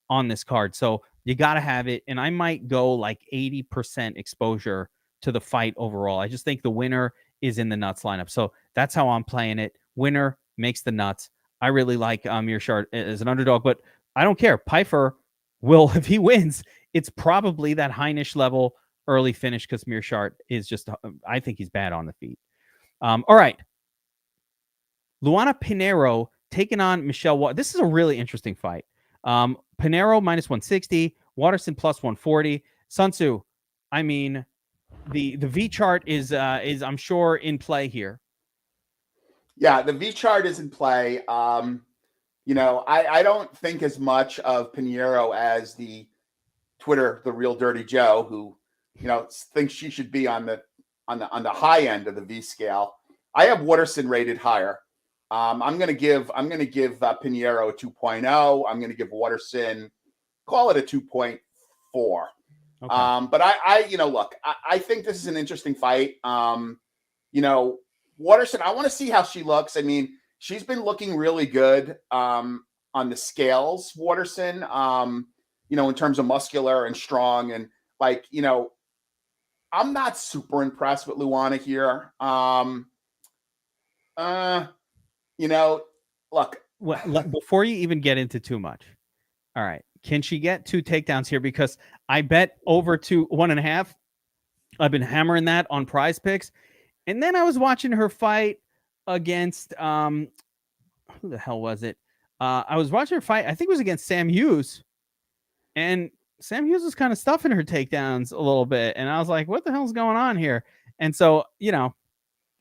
Speaker 1: on this card, so you got to have it. And I might go like 80% exposure to the fight overall. I just think the winner is in the nuts lineup, so that's how I'm playing it. Winner makes the nuts. I really like Meerschaert as an underdog, but I don't care. Pyfer will, if he wins, it's probably that Heinisch level early finish because Meerschaert is just, I think he's bad on the feet. All right. Luana Pinheiro taking on Michelle. This is a really interesting fight. Pinheiro minus 160, Waterson plus 140. SunTszu, I mean, the V chart is I'm sure in play here.
Speaker 2: Yeah, the V chart is in play. You know, I don't think as much of Pinheiro as the Real Dirty Joe, who, you know, thinks she should be on the high end of the V scale. I have Waterson rated higher. I'm gonna give Pinheiro a 2.0. I'm gonna give Waterson, call it a 2.4. Okay. But I you know, look, I think this is an interesting fight. You know, Waterson, I want to see how she looks. I mean, she's been looking really good on the scales, Waterson, you know, in terms of muscular and strong. And like, you know, I'm not super impressed with Luana here. You know, look.
Speaker 1: Well, before you even get into too much, all right, can she get 2 takedowns here? Because I bet over to 1.5. I've been hammering that on Prize Picks. And then I was watching her fight against who the hell was it? I was watching her fight. I think it was against Sam Hughes, and Sam Hughes was kind of stuffing her takedowns a little bit, and I was like, "What the hell's going on here?" And so, you know,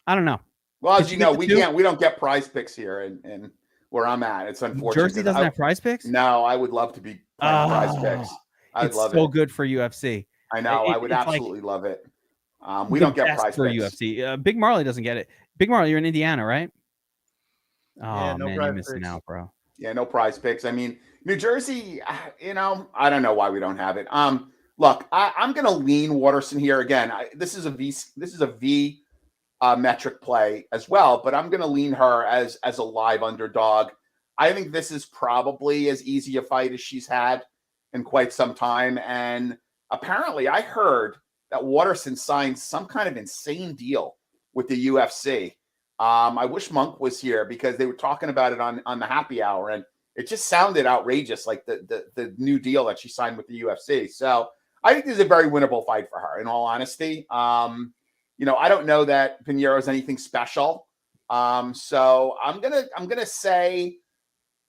Speaker 1: I don't know.
Speaker 2: Well, as you know, we don't get Prize Picks here, and where I'm at, it's unfortunate.
Speaker 1: Jersey doesn't have Prize Picks.
Speaker 2: No, I would love to be playing Prize Picks. I'd love it.
Speaker 1: It's so good for UFC.
Speaker 2: I know. I would absolutely love it. We don't get Prize
Speaker 1: for
Speaker 2: Picks.
Speaker 1: UFC. Big Marley doesn't get it. Big Marley, you're in Indiana, right? Oh, yeah, no, man, you're missing out, bro.
Speaker 2: Yeah, no Prize Picks. I mean, New Jersey, you know, I don't know why we don't have it. Look, I'm going to lean Waterson here again. This is a V metric play as well, but I'm going to lean her as a live underdog. I think this is probably as easy a fight as she's had in quite some time. And apparently I heard that Waterson signed some kind of insane deal with the UFC. I wish Monk was here because they were talking about it on the happy hour, and it just sounded outrageous, like the new deal that she signed with the UFC. So I think this is a very winnable fight for her, in all honesty. You know, I don't know that Pinheiro is anything special. So I'm gonna say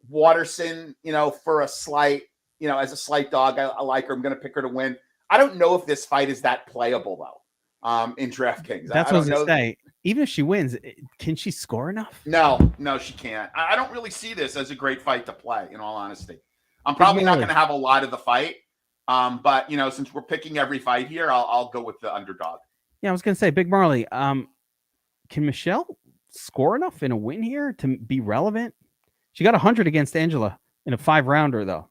Speaker 2: Waterson, you know, for a slight, you know, as a slight dog. I like her. I'm gonna pick her to win. I don't know if this fight is that playable though, in DraftKings.
Speaker 1: That's what I was gonna say. Even if she wins, can she score enough?
Speaker 2: No, she can't. I don't really see this as a great fight to play, in all honesty. I'm probably not going to have a lot of the fight. But, you know, since we're picking every fight here, I'll go with the underdog.
Speaker 1: Yeah, I was going to say, Big Marley, can Michelle score enough in a win here to be relevant? She got 100 against Angela in a 5-rounder, though.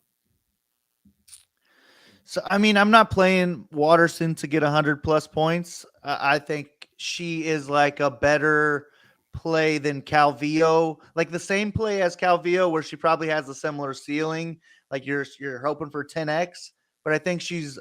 Speaker 3: So, I mean, I'm not playing Waterson to get 100-plus points. I think she is like a better play than Calvillo, like the same play as Calvillo, where she probably has a similar ceiling. Like you're hoping for 10x, but I think she's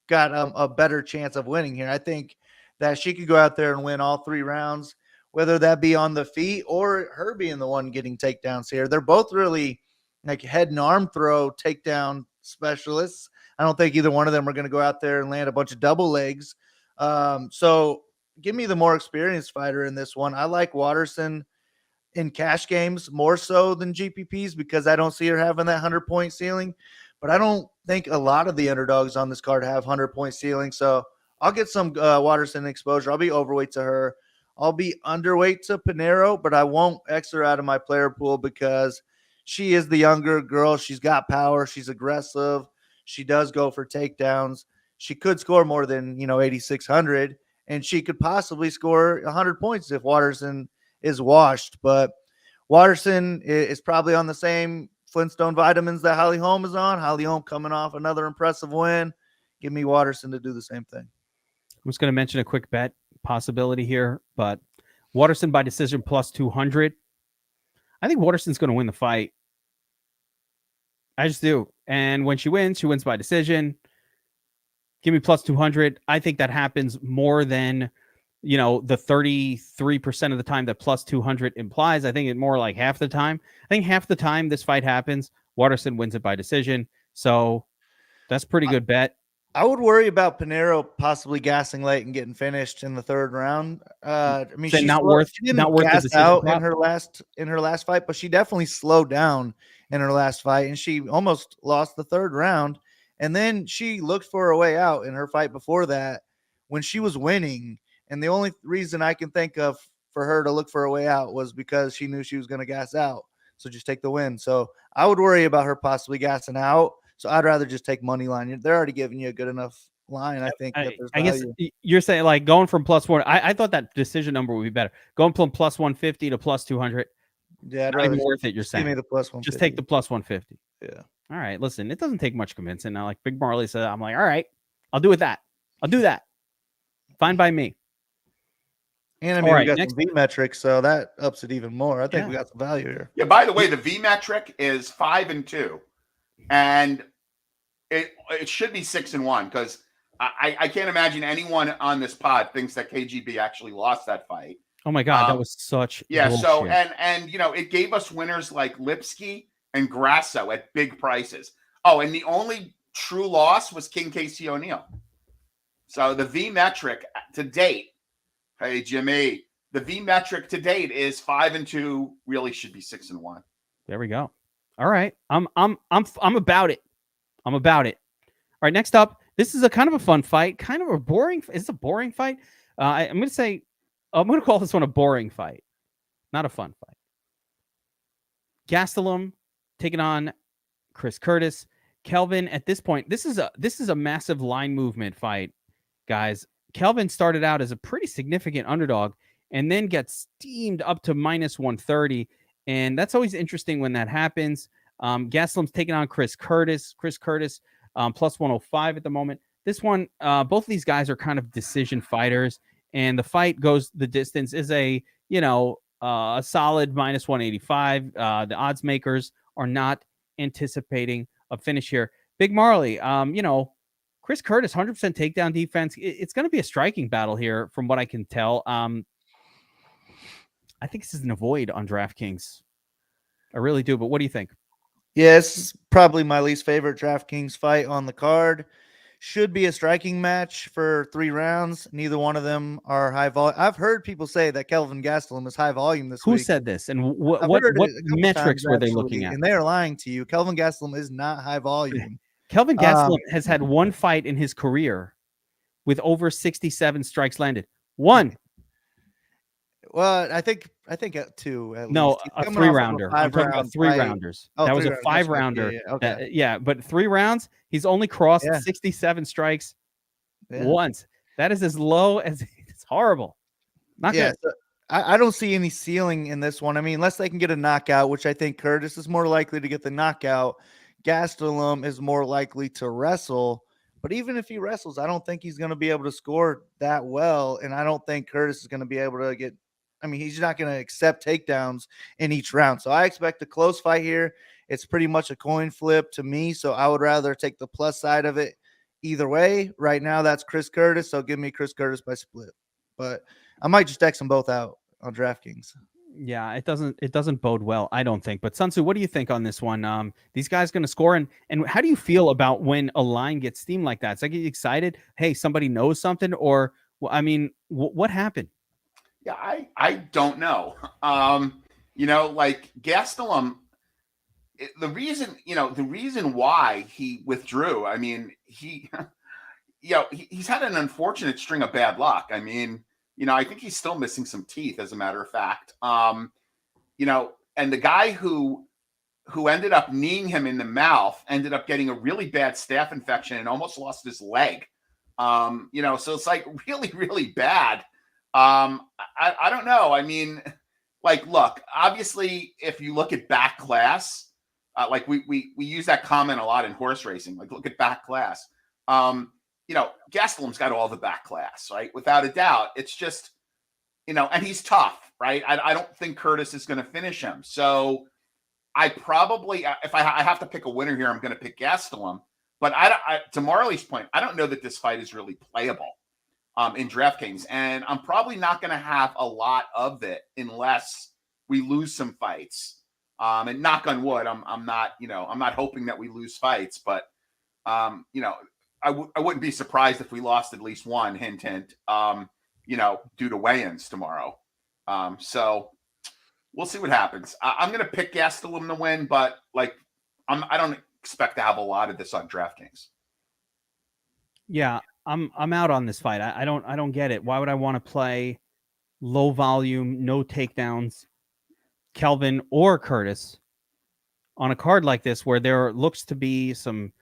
Speaker 3: got a better chance of winning here. I think that she could go out there and win all 3 rounds, whether that be on the feet or her being the one getting takedowns here. They're both really like head and arm throw takedown specialists. I don't think either one of them are going to go out there and land a bunch of double legs. So give me the more experienced fighter in this one. I like Waterson in cash games more so than GPPs because I don't see her having that 100-point ceiling. But I don't think a lot of the underdogs on this card have 100-point ceiling. So I'll get some Waterson exposure. I'll be overweight to her. I'll be underweight to Pinheiro, but I won't X her out of my player pool because she is the younger girl. She's got power. She's aggressive. She does go for takedowns. She could score more than, 8,600, and she could possibly score 100 points if Waterson is washed. But Waterson is probably on the same Flintstone vitamins that Holly Holm is on. Holly Holm coming off another impressive win. Give me Waterson to do the same thing.
Speaker 1: I'm just going to mention a quick bet possibility here, but Waterson by decision plus 200. I think Waterson's going to win the fight. I just do. And when she wins by decision. Give me plus 200. I think that happens more than, the 33% of the time that plus 200 implies. I think it more like half the time. I think half the time this fight happens, Waterson wins it by decision. So that's a pretty good bet.
Speaker 3: I would worry about Pinheiro possibly gassing late and getting finished in the third round. I mean,
Speaker 1: She
Speaker 3: not
Speaker 1: didn't gas
Speaker 3: out in her last fight, but she definitely slowed down in her last fight, and she almost lost the third round. And then she looked for a way out in her fight before that when she was winning. And the only reason I can think of for her to look for a way out was because she knew she was going to gas out. So just take the win. So I would worry about her possibly gassing out. So I'd rather just take money line. They're already giving you a good enough line. I think that there's value.
Speaker 1: I guess you're saying like going from plus one. I thought that decision number would be better. Going from plus 150 to plus 200.
Speaker 3: Yeah,
Speaker 1: not even worth it. You're saying.
Speaker 3: Give me the plus 150.
Speaker 1: Just take the plus 150.
Speaker 3: Yeah.
Speaker 1: All right. Listen, it doesn't take much convincing. Now, like Big Marley said, I'm like, all right, I'll do that. I'll do that. Fine by me.
Speaker 3: And I mean, we got some V metrics, so that ups it even more. I think we got some value here.
Speaker 2: Yeah. By the way, the V metric is 5-2, and it should be 6-1 because I can't imagine anyone on this pod thinks that KGB actually lost that fight.
Speaker 1: Oh my God, that was such bullshit.
Speaker 2: So and it gave us winners like Lipsky and Grasso at big prices. Oh, and the only true loss was King Casey O'Neill. So the V metric to date, hey Jimmy, the V metric to date is 5-2. Really should be 6-1.
Speaker 1: There we go. All right, I'm about it. I'm about it. All right, next up, this is a kind of a fun fight, kind of a boring. It's a boring fight. I'm going to call this one a boring fight, not a fun fight. Gastelum taking on Chris Curtis. Kelvin, at this point, this is a massive line movement fight, guys. Kelvin started out as a pretty significant underdog and then gets steamed up to minus 130. And that's always interesting when that happens. Gastelum's taking on Chris Curtis. Chris Curtis plus 105 at the moment. This one, both of these guys are kind of decision fighters. And the fight goes the distance is a solid minus 185. The odds makers are not anticipating a finish here. Big Marley, Chris Curtis, 100% takedown defense. It's going to be a striking battle here from what I can tell. I think this is an avoid on DraftKings. I really do. But what do you think?
Speaker 3: Yeah, this is probably my least favorite DraftKings fight on the card. Should be a striking match for 3 rounds. Neither one of them are high volume. I've heard people say that Kelvin Gastelum is high volume this week.
Speaker 1: Who said this? And what metrics were they looking at?
Speaker 3: And they are lying to you. Kelvin Gastelum is not high volume.
Speaker 1: Kelvin Gastelum has had one fight in his career with over 67 strikes landed. One.
Speaker 3: Well, I think 2. At
Speaker 1: no,
Speaker 3: least.
Speaker 1: A 3-rounder. I'm talking about 3-rounders.
Speaker 3: Oh,
Speaker 1: that was a 5-rounder.
Speaker 3: Yeah,
Speaker 1: But 3 rounds, he's only crossed 67 strikes once. That is as low as it's horrible. Not good.
Speaker 3: So I don't see any ceiling in this one. I mean, unless they can get a knockout, which I think Curtis is more likely to get the knockout. Gastelum is more likely to wrestle. But even if he wrestles, I don't think he's going to be able to score that well. And I don't think Curtis is going to be able to get. I mean, he's not going to accept takedowns in each round. So I expect a close fight here. It's pretty much a coin flip to me. So I would rather take the plus side of it either way. Right now, that's Chris Curtis. So give me Chris Curtis by split. But I might just X them both out on DraftKings.
Speaker 1: Yeah, it doesn't bode well, I don't think. But SunTszu, what do you think on this one? These guys going to score, and how do you feel about when a line gets steamed like that? It's like, get you excited? Hey, somebody knows something, or I mean, what happened?
Speaker 2: Yeah, I don't know. Like Gastelum, the reason why he withdrew. I mean, he's had an unfortunate string of bad luck. I mean, I think he's still missing some teeth, as a matter of fact. And the guy who ended up kneeing him in the mouth ended up getting a really bad staph infection and almost lost his leg. So it's like really, really bad. I don't know. I mean, like, look, obviously, if you look at back class, like we use that comment a lot in horse racing, like look at back class. Gastelum's got all the back class, right? Without a doubt. It's just, and he's tough, right? I don't think Curtis is going to finish him. So I probably, if I have to pick a winner here, I'm going to pick Gastelum. But to Marley's point, I don't know that this fight is really playable in DraftKings. And I'm probably not going to have a lot of it unless we lose some fights. And knock on wood, I'm not hoping that we lose fights, but I wouldn't be surprised if we lost at least one, hint, due to weigh-ins tomorrow. So we'll see what happens. I'm going to pick Gastelum to win, but I don't expect to have a lot of this on DraftKings.
Speaker 1: Yeah, I'm out on this fight. I don't get it. Why would I want to play low volume, no takedowns, Kelvin or Curtis on a card like this where there looks to be some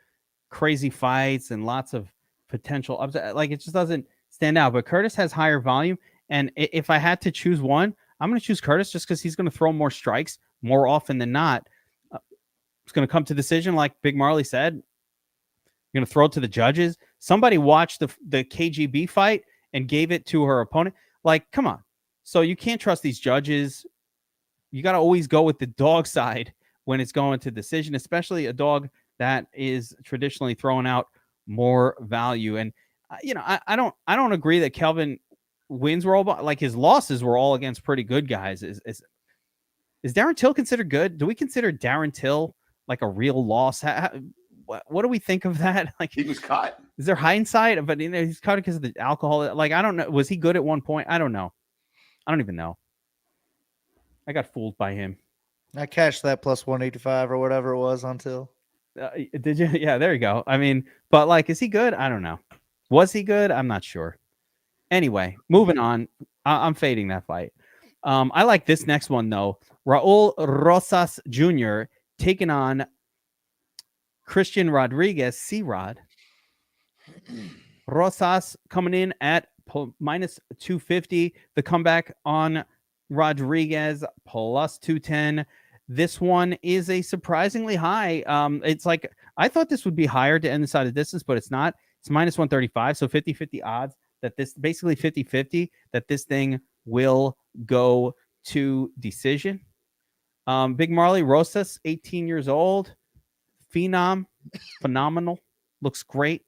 Speaker 1: crazy fights and lots of potential upset? Like, it just doesn't stand out. But Curtis has higher volume, and if I had to choose one, I'm going to choose Curtis just because he's going to throw more strikes more often than not. It's going to come to decision, like Big Marley said. You're going to throw it to the judges. Somebody watched the KGB fight and gave it to her opponent. Like, come on. So you can't trust these judges. You got to always go with the dog side when it's going to decision, especially a dog that is traditionally throwing out more value. And I don't agree that Kelvin wins were all like his losses were all against pretty good guys. Is Darren Till considered good? Do we consider Darren Till like a real loss? What do we think of that? Like,
Speaker 2: he was cut.
Speaker 1: Is there hindsight? But he's cut because of the alcohol. Like, I don't know. Was he good at one point? I don't know. I don't even know. I got fooled by him.
Speaker 3: I cashed that plus 185 or whatever it was on Till.
Speaker 1: Did you? Yeah, there you go. I mean, but like, is he good? I don't know. Was he good? I'm not sure. Anyway, moving on. I'm fading that fight. I like this next one, though. Raul Rosas Jr. taking on Christian Rodriguez, C-Rod. Rosas coming in at minus 250. The comeback on Rodriguez plus 210. This one is a surprisingly high. It's like, I thought this would be higher to end the side of distance, but it's not. It's minus 135. So 50-50 odds that this, basically 50-50, that this thing will go to decision. Big Marley Rosas, 18 years old. Phenomenal. Looks great.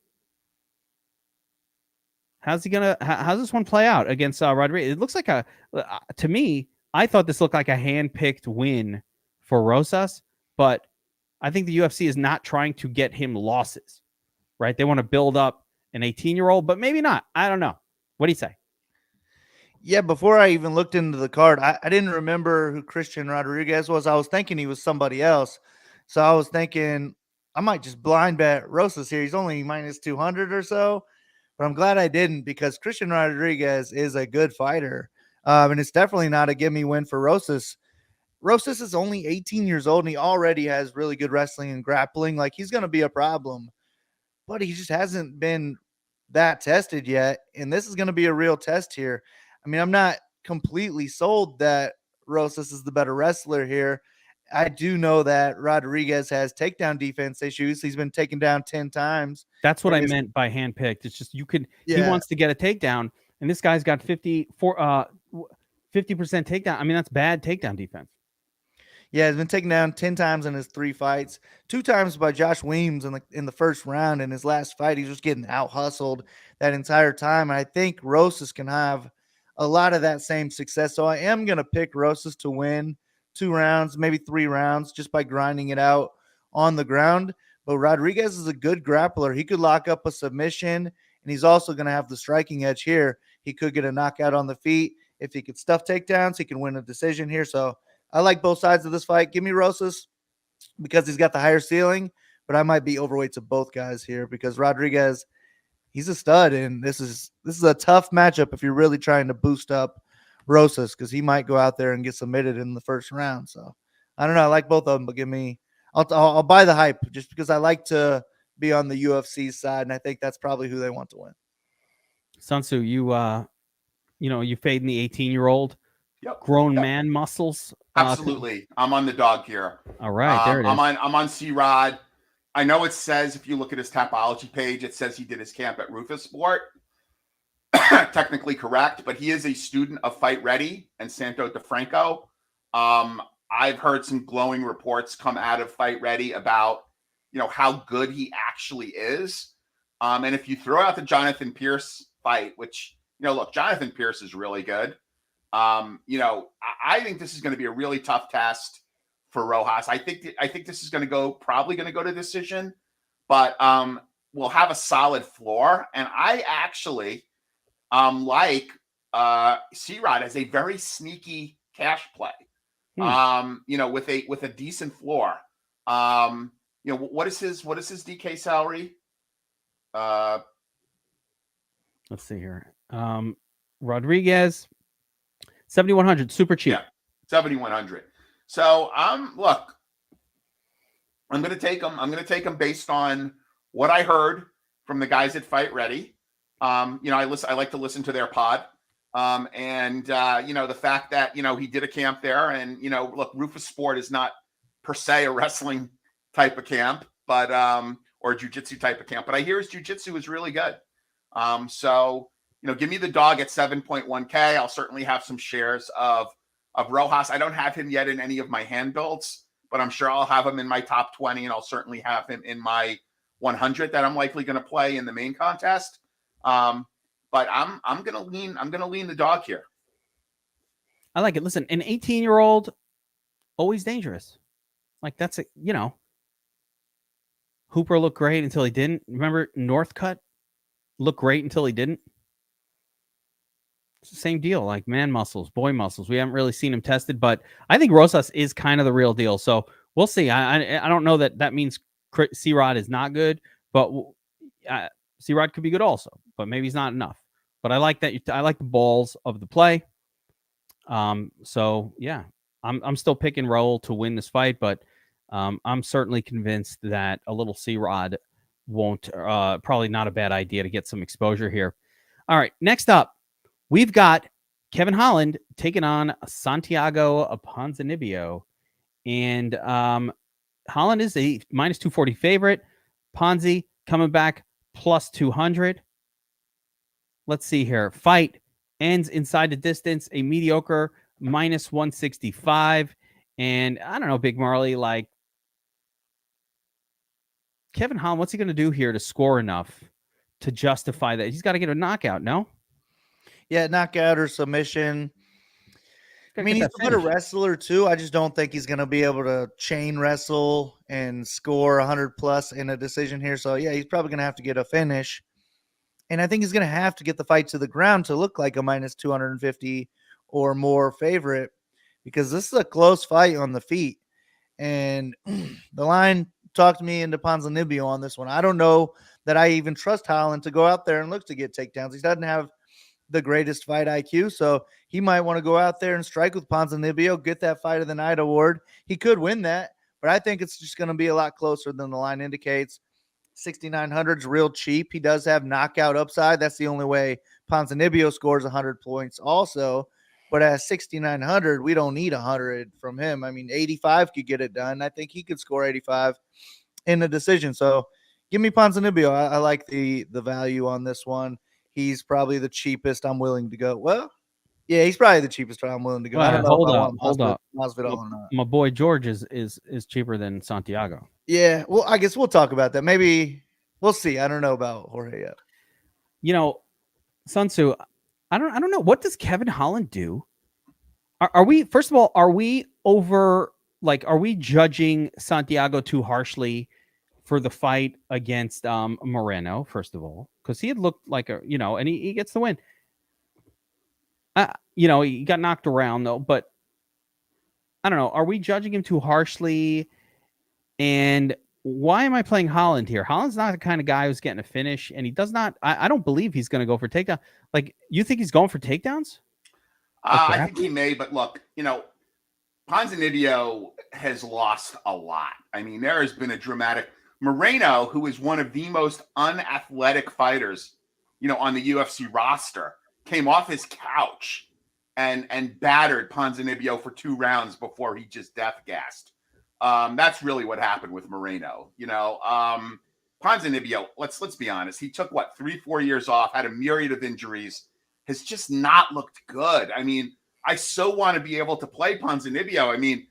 Speaker 1: How's this one play out against Rodriguez? It looks like to me, I thought this looked like a hand-picked win for Rosas, but I think the UFC is not trying to get him losses, right? They want to build up an 18-year-old, but maybe not. I don't know. What do you say?
Speaker 3: Yeah, before I even looked into the card, I didn't remember who Christian Rodriguez was. I was thinking he was somebody else. So I was thinking I might just blind bet Rosas here. He's only minus 200 or so. But I'm glad I didn't, because Christian Rodriguez is a good fighter. And it's definitely not a gimme win for Rosas. Rosas is only 18 years old, and he already has really good wrestling and grappling. Like, he's going to be a problem. But he just hasn't been that tested yet. And this is going to be a real test here. I mean, I'm not completely sold that Rosas is the better wrestler here. I do know that Rodriguez has takedown defense issues. He's been taken down 10 times.
Speaker 1: That's what I meant by handpicked. It's just he wants to get a takedown, and this guy's got 50% takedown. I mean, that's bad takedown defense.
Speaker 3: Yeah, he's been taken down 10 times in his 3 fights, 2 times by Josh Weems in the first round. In his last fight, he's just getting out-hustled that entire time. And I think Rosas can have a lot of that same success. So I am going to pick Rosas to win 2 rounds, maybe 3 rounds, just by grinding it out on the ground. But Rodriguez is a good grappler. He could lock up a submission, and he's also going to have the striking edge here. He could get a knockout on the feet. If he could stuff takedowns, he can win a decision here. So I like both sides of this fight. Give me Rosas because he's got the higher ceiling, but I might be overweight to both guys here because Rodriguez, he's a stud, and this is a tough matchup if you're really trying to boost up Rosas, because he might go out there and get submitted in the first round. So I don't know. I like both of them, but I'll buy the hype just because I like to be on the UFC side, and I think that's probably who they want to win.
Speaker 1: SunTszu, you fade in the 18-year-old.
Speaker 2: Yep.
Speaker 1: Grown man muscles.
Speaker 2: Absolutely. I'm on the dog here.
Speaker 1: All right, there it is.
Speaker 2: I'm on C-Rod. I know it says, if you look at his Tapology page, it says he did his camp at Rufus Sport. Technically correct, but he is a student of Fight Ready and Santo DeFranco. I've heard some glowing reports come out of Fight Ready about, how good he actually is. And if you throw out the Jonathan Pierce fight, which, look, Jonathan Pierce is really good. I think this is going to be a really tough test for Rojas. I think this is probably going to go to decision, but we'll have a solid floor. And I actually like C-Rod as a very sneaky cash play. With a decent floor. What is his DK salary?
Speaker 1: Let's see here. Rodriguez, 7,100, super cheap.
Speaker 2: Yeah, 7,100. So, look, I'm going to take him. I'm going to take him based on what I heard from the guys at Fight Ready. I like to listen to their pod. The fact that, he did a camp there and, look, Rufus Sport is not per se a wrestling type of camp, but, or a jiu-jitsu type of camp, but I hear his jiu-jitsu is really good. Give me the dog at 7.1K. I'll certainly have some shares of Rojas. I don't have him yet in any of my hand builds, but I'm sure I'll have him in my top 20 and I'll certainly have him in my 100 that I'm likely going to play in the main contest. But I'm gonna lean the dog here.
Speaker 1: I like it. Listen, an 18-year-old, always dangerous. Like that's it. Hooper looked great until he didn't. Remember Northcutt looked great until he didn't. It's the same deal, like man muscles, boy muscles. We haven't really seen him tested, but I think Rosas is kind of the real deal. So we'll see. I don't know that means C-Rod is not good, but C-Rod could be good also, but maybe he's not enough. But I like that. I like the balls of the play. So yeah, I'm still picking Raul to win this fight, but I'm certainly convinced that a little C-Rod won't. Probably not a bad idea to get some exposure here. All right, next up, we've got Kevin Holland taking on Santiago Ponzinibbio, and Holland is a minus 240 favorite. Ponzi coming back plus 200. Let's see here. Fight ends inside the distance, a mediocre minus 165. And I don't know, Big Marley, like Kevin Holland, what's he going to do here to score enough to justify that? He's got to get a knockout, no?
Speaker 3: Yeah, knockout or submission. I mean, he's a better wrestler too. I just don't think he's going to be able to chain wrestle and score 100 plus in a decision here. So yeah, he's probably going to have to get a finish. And I think he's going to have to get the fight to the ground to look like a minus 250 or more favorite, because this is a close fight on the feet. And the line talked me into Ponzinibbio on this one. I don't know that I even trust Holland to go out there and look to get takedowns. He doesn't have the greatest fight IQ, so he might want to go out there and strike with Ponzinibbio, get that fight of the night award. He could win that, but I think it's just going to be a lot closer than the line indicates. 6,900 is real cheap. He does have knockout upside. That's the only way Ponzinibbio scores 100 points also. But at 6,900, we don't need 100 from him. I mean, 85 could get it done. I think he could score 85 in a decision. So give me Ponzinibbio. I like the value on this one. He's probably the cheapest I'm willing to go. Well, yeah, he's probably the cheapest I'm willing to go.
Speaker 1: Well,
Speaker 3: I don't know
Speaker 1: hold up.
Speaker 3: Masvidal or not.
Speaker 1: My boy George is cheaper than Santiago.
Speaker 3: Yeah, well, I guess we'll talk about that. Maybe we'll see. I don't know about Jorge yet.
Speaker 1: SunTszu, I don't know. What does Kevin Holland do? Are we, first of all, are we judging Santiago too harshly for the fight against Moreno, first of all? Because he had looked like and he gets the win. He got knocked around though, but I don't know. Are we judging him too harshly? And why am I playing Holland here? Holland's not the kind of guy who's getting a finish, and he does not. I don't believe he's going to go for takedown. Like, you think he's going for takedowns?
Speaker 2: I think he may, but look, Ponzinibbio has lost a lot. I mean, there has been a dramatic Moreno, who is one of the most unathletic fighters, on the UFC roster, came off his couch and battered Ponzinibbio for 2 rounds before he just death gassed. That's really what happened with Moreno. Ponzinibbio, let's be honest. He took 3-4 years off, had a myriad of injuries, has just not looked good. I mean, I so want to be able to play Ponzinibbio. I mean,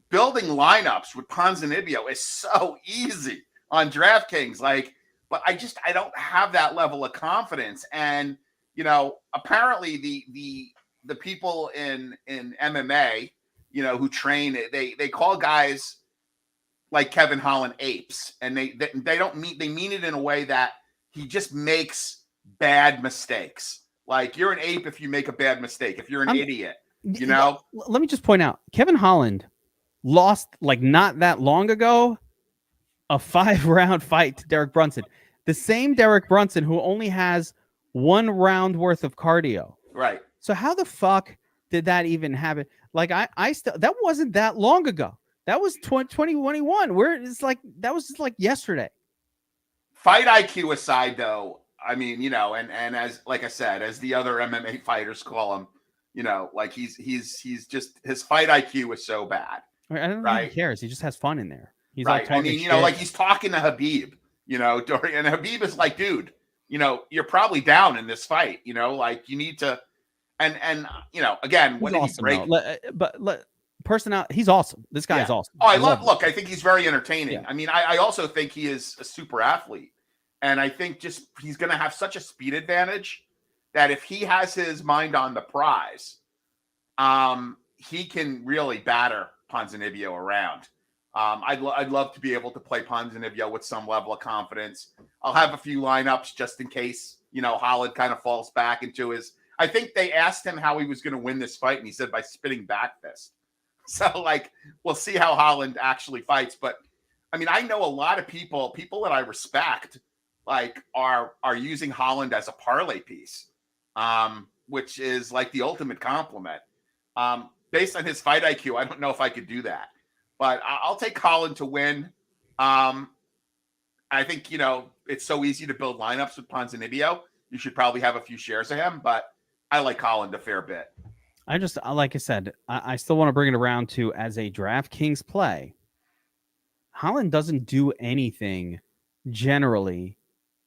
Speaker 2: building lineups with Ponzinibbio is so easy on DraftKings. But I don't have that level of confidence. And apparently the people in MMA, who train it, they call guys like Kevin Holland apes, and they mean it in a way that he just makes bad mistakes. Like, you're an ape if you make a bad mistake, if you're an idiot,
Speaker 1: Let me just point out, Kevin Holland lost not that long ago a 5-round fight to Derek Brunson. The same Derek Brunson who only has 1 round worth of cardio.
Speaker 2: Right.
Speaker 1: So how the fuck did that even happen? That wasn't that long ago. That was 2021. Where it's that was just yesterday.
Speaker 2: Fight IQ aside, though, I mean, and as like I said, as the other MMA fighters call him, he's just, his fight IQ is so bad.
Speaker 1: I don't think he cares. He just has fun in there. He's
Speaker 2: right. I mean, he's talking to Habib, and Habib is like, dude, you're probably down in this fight. You need to, and again, what did he break?
Speaker 1: Personality, he's awesome. This guy is awesome.
Speaker 2: Oh, I think he's very entertaining. Yeah. I mean, I also think he is a super athlete. And I think just he's going to have such a speed advantage that if he has his mind on the prize, he can really batter Ponzinibbio around. I'd love to be able to play Ponzinibbio with some level of confidence. I'll have a few lineups just in case, Holland kind of falls back into his. I think they asked him how he was going to win this fight, and he said by spitting back fist. So, we'll see how Holland actually fights. But, I mean, I know a lot of people that I respect, are using Holland as a parlay piece, which is the ultimate compliment. Based on his fight IQ, I don't know if I could do that. But I'll take Holland to win. I think, it's so easy to build lineups with Ponzinibbio. You should probably have a few shares of him, but I like Holland a fair bit.
Speaker 1: Like I said, I still want to bring it around to, as a DraftKings play, Holland doesn't do anything generally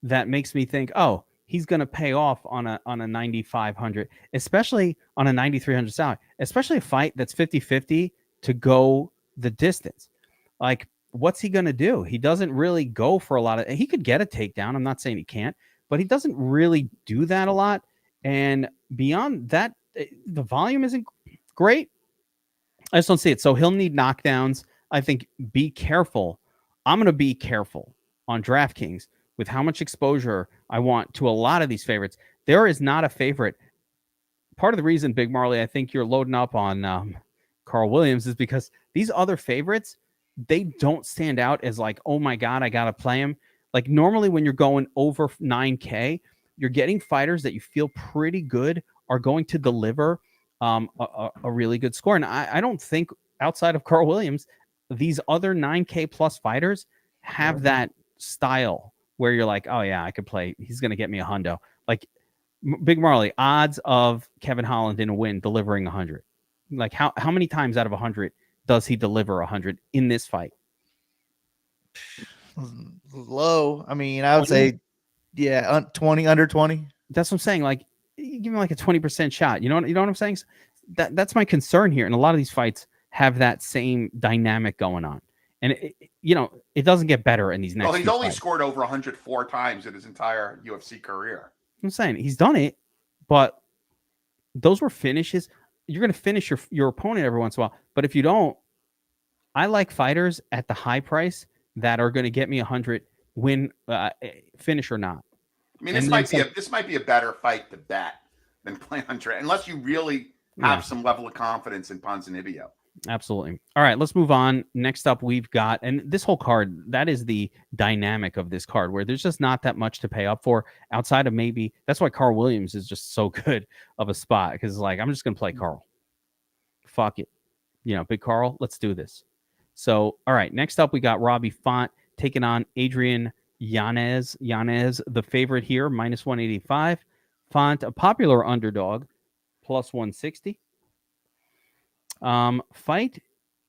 Speaker 1: that makes me think, oh, he's going to pay off on a 9,500, especially on a 9,300 salary, especially a fight that's 50-50 to go the distance. What's he going to do? He doesn't really go for a lot of, he could get a takedown. I'm not saying he can't, but he doesn't really do that a lot. And beyond that, the volume isn't great. I just don't see it. So he'll need knockdowns. I think be careful. I'm going to be careful on DraftKings with how much exposure I want to a lot of these favorites. There is not a favorite. Part of the reason, Big Marley, I think you're loading up on Carl Williams is because these other favorites, they don't stand out as oh my God, I got to play him. Normally when you're going over 9K, you're getting fighters that you feel pretty good are going to deliver a really good score. And I don't think outside of Carl Williams, these other 9K plus fighters have that style where you're oh yeah, I could play. He's going to get me a hundo. Big Marley, odds of Kevin Holland in a win delivering 100. How many times out of 100 does he deliver 100 in this fight?
Speaker 3: Low. I mean, I would say, 20, under 20.
Speaker 1: That's what I'm saying. You give me a 20% shot. You know what I'm saying? That's my concern here. And a lot of these fights have that same dynamic going on. And it doesn't get better in these next.
Speaker 2: Well, he's only scored over 104 times in his entire UFC career.
Speaker 1: I'm saying he's done it, but those were finishes. You're going to finish your opponent every once in a while. But if you don't, I like fighters at the high price that are going to get me 100 win, finish or not.
Speaker 2: I mean, this might be a better fight to bet than play on Trey, unless you really have some level of confidence in Ponzinibbio.
Speaker 1: Absolutely. All right, let's move on. Next up, we've got, and this whole card, that is the dynamic of this card, where there's just not that much to pay up for outside of maybe, that's why Carl Williams is just so good of a spot, because I'm just going to play Carl. Fuck it. Big Carl, let's do this. So, all right, next up, we got Robbie Font taking on Adrian Yanez, the favorite here, minus 185. Font, a popular underdog, plus 160. Fight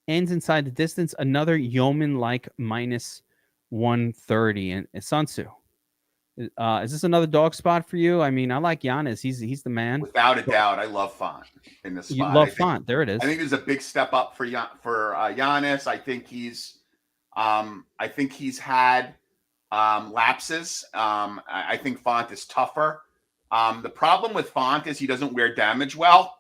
Speaker 1: ends inside the distance. Another yeoman-like minus 130. And SunTszu. Is this another dog spot for you? I mean, I like Giannis. He's the man.
Speaker 2: Without a doubt, I love Font in this spot.
Speaker 1: You love Font. There it is.
Speaker 2: I think there's a big step up for Giannis. I think he's had lapses. I think Font is tougher. The problem with Font is he doesn't wear damage well.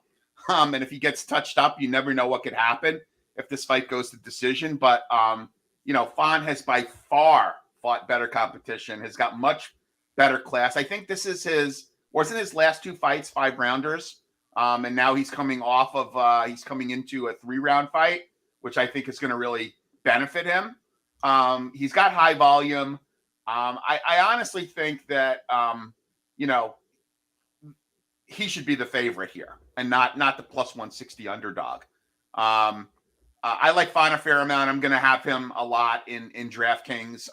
Speaker 2: And if he gets touched up, you never know what could happen if this fight goes to decision. But Font has by far fought better competition, has got much better class. I think this is wasn't his last 2 fights 5-rounders. And now he's coming off of he's coming into a 3-round fight, which I think is going to really benefit him. He's got high volume. I honestly think that he should be the favorite here and not the plus 160 underdog. I like Font a fair amount. I'm going to have him a lot in DraftKings.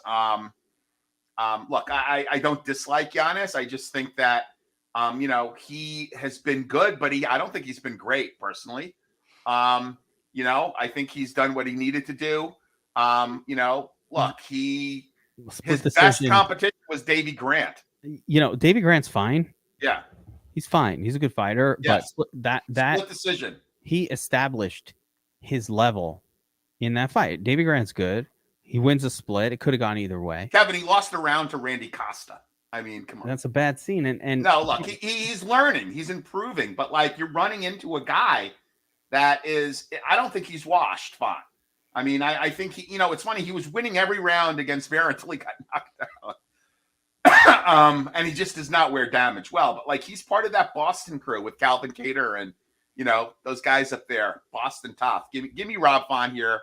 Speaker 2: Look, I don't dislike Giannis. I just think that he has been good, but I don't think he's been great personally. I think he's done what he needed to do. Look, his best competition was Davy Grant.
Speaker 1: Davy Grant's fine.
Speaker 2: Yeah.
Speaker 1: He's fine. He's a good fighter,
Speaker 2: yes.
Speaker 1: But that split
Speaker 2: decision.
Speaker 1: He established his level in that fight. Davy Grant's good. He wins a split. It could have gone either way.
Speaker 2: Kevin, he lost a round to Randy Costa. I mean, come on.
Speaker 1: That's a bad scene. And
Speaker 2: no, look, he's learning. He's improving. But you're running into a guy that is, I don't think he's washed Font. I mean, I think it's funny. He was winning every round against Vera until he got knocked out. And he just does not wear damage well. But he's part of that Boston crew with Calvin Cater and those guys up there. Boston tough. Give me Rob Font here.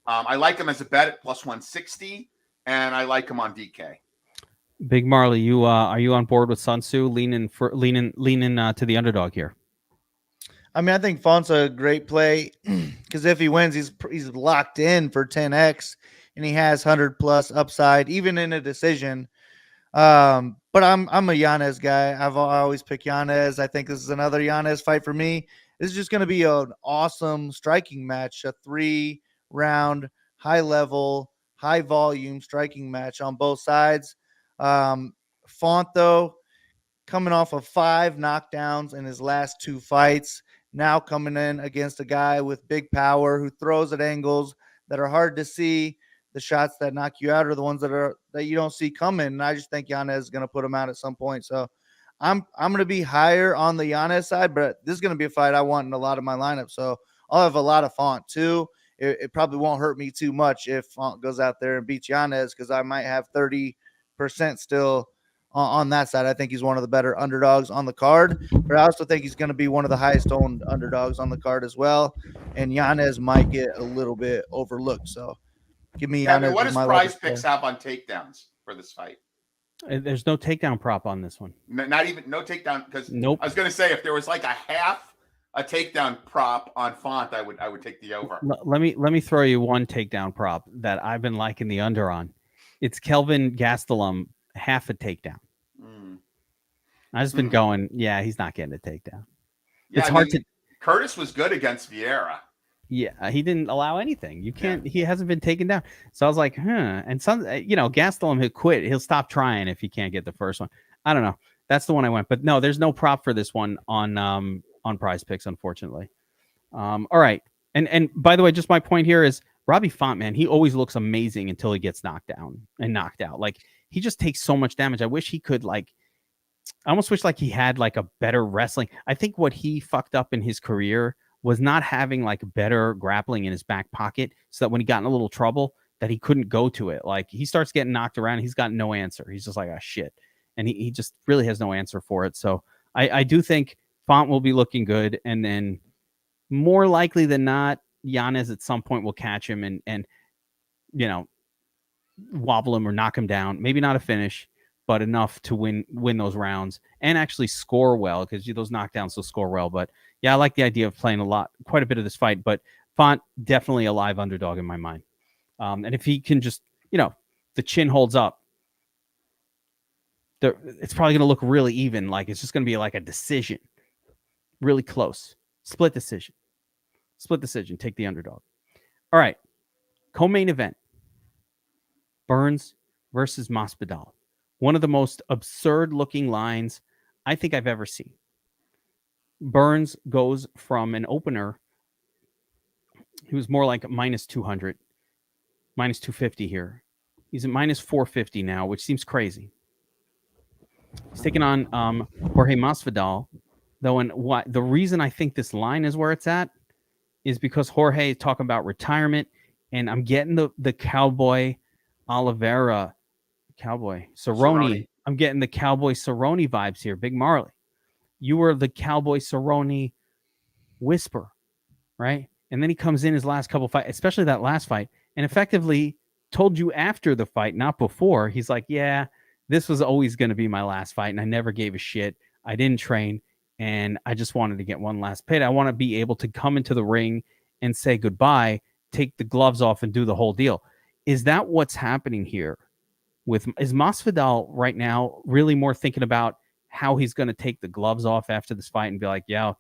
Speaker 2: I like him as a bet at plus 160, and I like him on DK.
Speaker 1: Big Marley, are you on board with SunTszu leaning to the underdog here?
Speaker 3: I mean, I think Font's a great play because if he wins, he's locked in for 10x, and he has 100+ upside, even in a decision. But I'm a Giannis guy. I always pick Giannis. I think this is another Giannis fight for me. This is just going to be an awesome striking match, a 3-round, high-level, high-volume striking match on both sides. Font, though, coming off of 5 knockdowns in his last 2 fights, now coming in against a guy with big power who throws at angles that are hard to see. The shots that knock you out are the ones that you don't see coming. And I just think Giannis is going to put him out at some point. So I'm going to be higher on the Giannis side, but this is going to be a fight I want in a lot of my lineup. So I'll have a lot of Font too. It probably won't hurt me too much if Font goes out there and beats Giannis because I might have 30% still on that side. I think he's one of the better underdogs on the card, but I also think he's going to be one of the highest owned underdogs on the card as well. And Giannis might get a little bit overlooked. So give me Giannis.
Speaker 2: What does Prize Picks have on takedowns for this fight?
Speaker 1: There's no takedown prop on this one.
Speaker 2: Not even no takedown because
Speaker 1: nope.
Speaker 2: I was going to say if there was a half a takedown prop on Font, I would take the over.
Speaker 1: Let me throw you one takedown prop that I've been liking the under on. It's Kelvin Gastelum half a takedown. I've just been going, yeah, he's not getting a takedown.
Speaker 2: Yeah,
Speaker 1: it's hard to.
Speaker 2: Curtis was good against Vieira.
Speaker 1: Yeah, he didn't allow anything. You can't. Yeah. He hasn't been taken down. So I was like, And some, Gastelum, he'll quit. He'll stop trying if he can't get the first one. I don't know. That's the one I went. But no, there's no prop for this one on Prize Picks, unfortunately. All right. And by the way, just my point here is Robbie Font, man, he always looks amazing until he gets knocked down and knocked out. He just takes so much damage. I wish he could I almost wish he had a better wrestling. I think what he fucked up in his career was not having better grappling in his back pocket so that when he got in a little trouble that he couldn't go to it. He starts getting knocked around. He's got no answer. He's just like, oh shit. And he just really has no answer for it. So I do think Font will be looking good. And then more likely than not, Giannis at some point will catch him and wobble him or knock him down. Maybe not a finish, but enough to win those rounds and actually score well because those knockdowns will score well. But yeah, I like the idea of playing quite a bit of this fight. But Font definitely a live underdog in my mind. And if he can just, the chin holds up, it's probably going to look really even. It's just going to be a decision, really close, split decision. Take the underdog. All right. Co-main event. Burns versus Masvidal. One of the most absurd looking lines I think I've ever seen. Burns goes from an opener. He was more like minus 200, minus 250 here. He's at minus 450 now, which seems crazy. He's taking on Jorge Masvidal, though. And what the reason I think this line is where it's at is because Jorge is talking about retirement, and I'm getting the Cowboy Oliveira, Cowboy Cerrone. I'm getting the Cowboy Cerrone vibes here. Big Marley, you were the Cowboy Cerrone whisper, right? And then he comes in his last couple fights, especially that last fight, and effectively told you after the fight, not before. He's like, yeah, this was always going to be my last fight, and I never gave a shit. I didn't train, and I just wanted to get one last pit. I want to be able to come into the ring and say goodbye, take the gloves off, and do the whole deal. Is that what's happening here? Is Masvidal right now really more thinking about how he's going to take the gloves off after this fight and be like, yeah,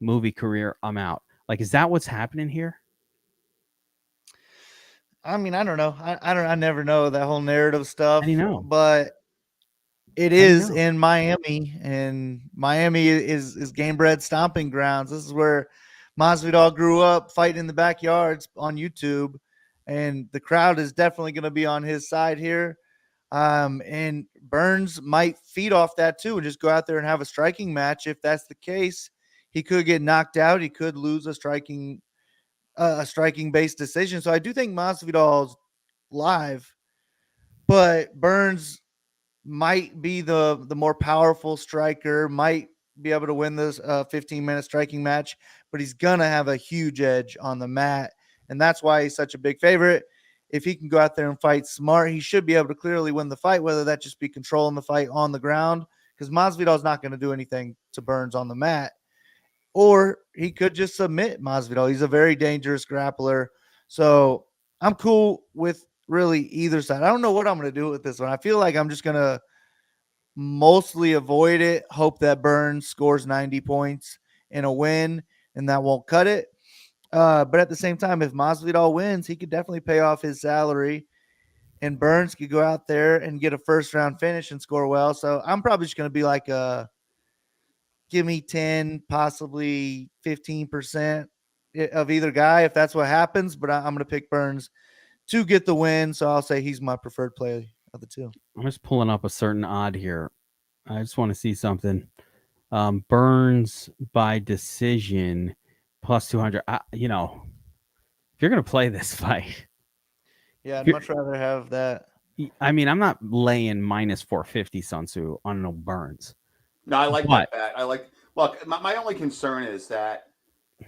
Speaker 1: movie career, I'm out? Like, is that what's happening here?
Speaker 3: I mean, I don't know. I never know that whole narrative stuff.
Speaker 1: I know,
Speaker 3: but it is in Miami, and Miami is game bred stomping grounds. This is where Masvidal grew up fighting in the backyards on YouTube, and the crowd is definitely going to be on his side here. And Burns might feed off that too and just go out there and have a striking match. If that's the case, he could get knocked out. He could lose a striking based decision. So I do think Masvidal's live, but Burns might be the more powerful striker, might be able to win this 15-minute striking match, but he's going to have a huge edge on the mat. And that's why he's such a big favorite. If he can go out there and fight smart, he should be able to clearly win the fight, whether that just be controlling the fight on the ground, because Masvidal's not going to do anything to Burns on the mat. Or he could just submit Masvidal. He's a very dangerous grappler. So I'm cool with really either side. I don't know what I'm going to do with this one. I feel like I'm just going to mostly avoid it, hope that Burns scores 90 points in a win, and that won't cut it. But at the same time, if Masvidal wins, he could definitely pay off his salary, and Burns could go out there and get a first-round finish and score well. So I'm probably just going to be like give me 10, possibly 15% of either guy if that's what happens. But I'm going to pick Burns to get the win. So I'll say he's my preferred play of the two.
Speaker 1: I'm just pulling up a certain odd here. I just want to see something. Burns by decision plus 200. If you're going to play this fight.
Speaker 3: Yeah, I'd much rather have that.
Speaker 1: I mean, I'm not laying minus 450 SunTszu on no Burns.
Speaker 2: No, I like that bet. Look, my only concern is that,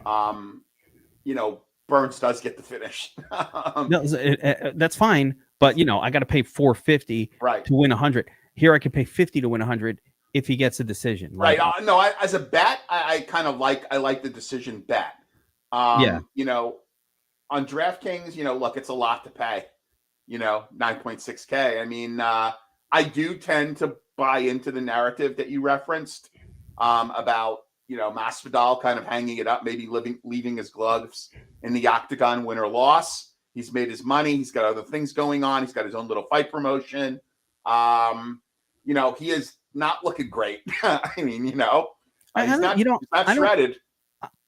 Speaker 2: Burns does get the finish.
Speaker 1: No, that's fine. But, I got to pay 450 to win 100. Here I can pay 50 to win 100 if he gets a decision.
Speaker 2: Right. As a bet, I kind of like the decision bet. On DraftKings, look, it's a lot to pay, 9.6K. I mean, I do tend to buy into the narrative that you referenced about, Masvidal kind of hanging it up, maybe leaving his gloves in the octagon, win or loss. He's made his money. He's got other things going on. He's got his own little fight promotion. He is not looking great. I mean, he's not shredded.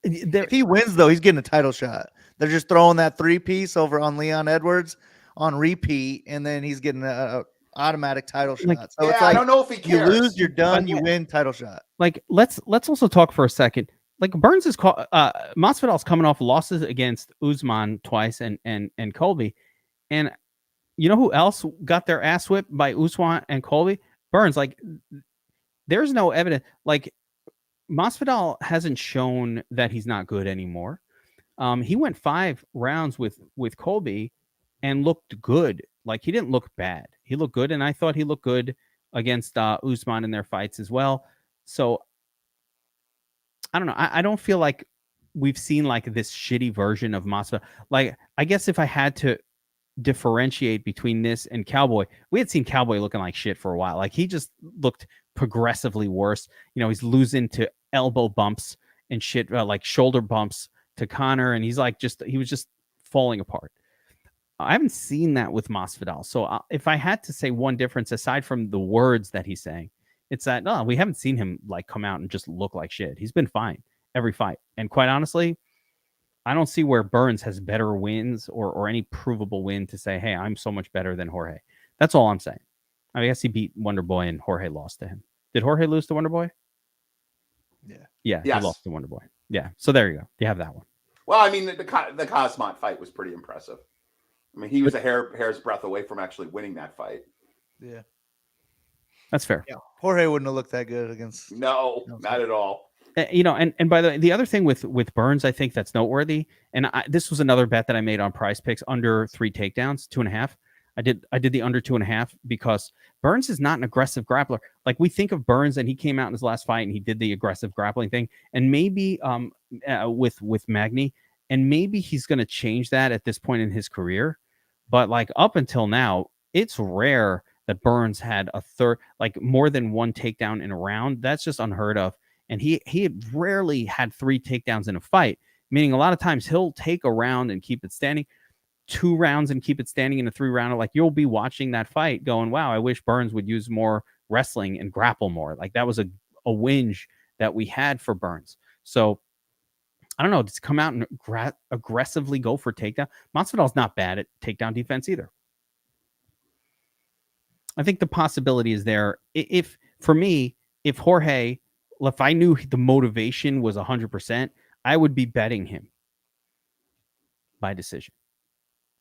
Speaker 3: If he wins, though, he's getting a title shot. They're just throwing that 3-piece over on Leon Edwards on repeat, and then he's getting a automatic title shot. So it's like,
Speaker 2: I don't know if he cares.
Speaker 3: You lose, you're done. You win, title shot.
Speaker 1: Like, let's also talk for a second. Like, Burns is Masvidal's coming off losses against Usman twice and Colby, and you know who else got their ass whipped by Usman and Colby? Burns. Like, there's no evidence. Like, Masvidal hasn't shown that he's not good anymore. He went 5 rounds with Colby and looked good. Like, he didn't look bad. He looked good, and I thought he looked good against Usman in their fights as well. So, I don't know. I don't feel like we've seen like this shitty version of Masvidal. Like, I guess if I had to differentiate between this and Cowboy, we had seen Cowboy looking like shit for a while. Like, he just looked progressively worse. He's losing to elbow bumps and shit, like shoulder bumps to Connor, and he was just falling apart. I haven't seen that with Masvidal. So if I had to say one difference aside from the words that he's saying, it's that no, we haven't seen him like come out and just look like shit. He's been fine every fight. And quite honestly, I don't see where Burns has better wins or any provable win to say, hey, I'm so much better than Jorge. That's all I'm saying. I guess he beat Wonder Boy and Jorge lost to him. Did Jorge lose to Wonder Boy?
Speaker 3: Yeah.
Speaker 1: Yeah,
Speaker 2: Yes.
Speaker 1: he lost to Wonder Boy. Yeah. So there you go. You have that one.
Speaker 2: Well, I mean, the Cosmont fight was pretty impressive. I mean, he was a hair's breadth away from actually winning that fight.
Speaker 3: Yeah.
Speaker 1: That's fair.
Speaker 3: Yeah. Jorge wouldn't have looked that good against.
Speaker 2: No, not at all.
Speaker 1: And by the other thing with Burns, I think that's noteworthy. And this was another bet that I made on Prize Picks under 3 takedowns, 2.5. I did the under 2.5 because Burns is not an aggressive grappler. Like we think of Burns and he came out in his last fight and he did the aggressive grappling thing. And maybe with Magny, and maybe he's going to change that at this point in his career. But like up until now, it's rare that Burns had more than 1 takedown in a round. That's just unheard of. And he had rarely had 3 takedowns in a fight, meaning a lot of times he'll take a round and keep it standing, 2 rounds and keep it standing in a 3-rounder. Like you'll be watching that fight going, wow, I wish Burns would use more wrestling and grapple more. Like that was a whinge that we had for Burns. So I don't know, just come out and aggressively go for takedown. Masvidal's not bad at takedown defense either. I think the possibility is there. If Jorge, if I knew the motivation was 100%, I would be betting him by decision,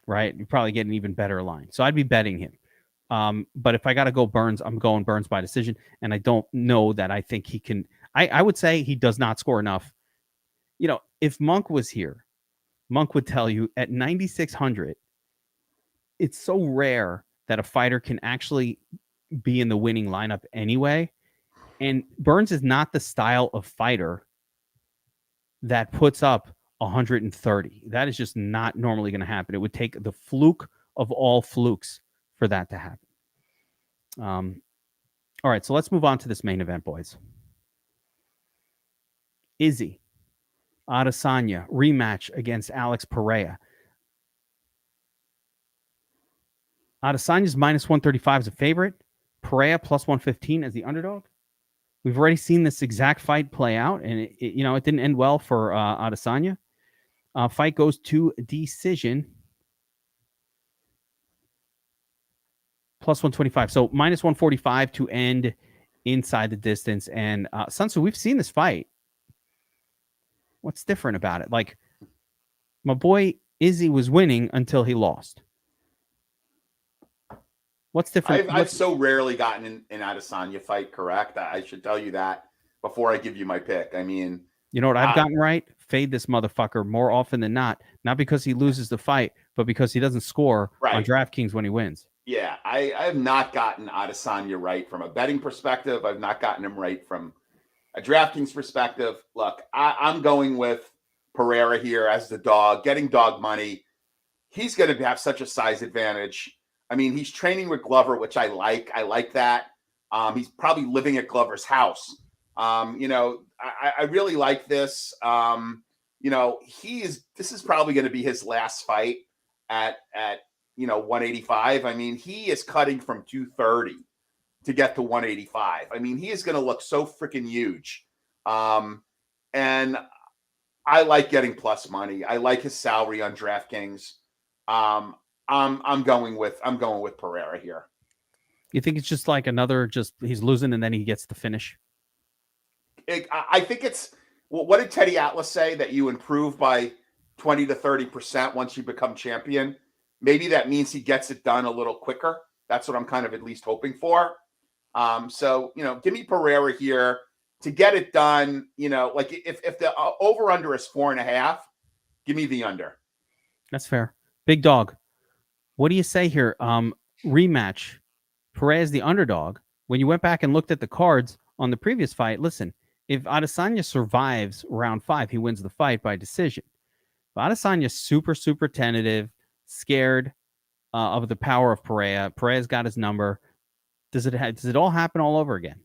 Speaker 1: right? You probably get an even better line. So I'd be betting him. But if I got to go Burns, I'm going Burns by decision. And I don't know that I think he can. I would say he does not score enough. If Monk was here, Monk would tell you at 9,600, it's so rare that a fighter can actually be in the winning lineup anyway. And Burns is not the style of fighter that puts up 130. That is just not normally going to happen. It would take the fluke of all flukes for that to happen. All right, so let's move on to this main event, boys. Izzy Adesanya rematch against Alex Pereira. Adesanya's minus 135 as a favorite. Pereira plus 115 as the underdog. We've already seen this exact fight play out, and it didn't end well for Adesanya. Fight goes to decision. Plus 125. So minus 145 to end inside the distance. And SunTszu, we've seen this fight. What's different about it? Like, my boy Izzy was winning until he lost. What's different?
Speaker 2: I've so rarely gotten an Adesanya fight correct. I should tell you that before I give you my pick. I mean,
Speaker 1: you know what I've gotten right? Fade this motherfucker more often than not. Not because he loses the fight, but because he doesn't score on DraftKings when he wins.
Speaker 2: Yeah, I have not gotten Adesanya right from a betting perspective. I've not gotten him right from a DraftKings perspective. Look, I'm going with Pereira here as the dog, getting dog money. He's going to have such a size advantage. I mean, he's training with Glover, which I like. I like that. He's probably living at Glover's house. I really like this. This is probably going to be his last fight at 185. I mean, he is cutting from 230 to get to 185. I mean, he is going to look so freaking huge. And I like getting plus money. I like his salary on DraftKings. I'm going with Pereira here.
Speaker 1: You think it's just like he's losing and then he gets the finish?
Speaker 2: I think it's what did Teddy Atlas say, that you improve by 20 to 30% once you become champion? Maybe that means he gets it done a little quicker. That's what I'm kind of at least hoping for. So give me Pereira here to get it done. Like if the over under is 4.5, give me the under.
Speaker 1: That's fair. Big dog. What do you say here? Rematch. Pereira is the underdog. When you went back and looked at the cards on the previous fight, listen, if Adesanya survives round 5, he wins the fight by decision. If Adesanya's super, super tentative, scared of the power of Pereira. Pereira's got his number. Does it all happen all over again?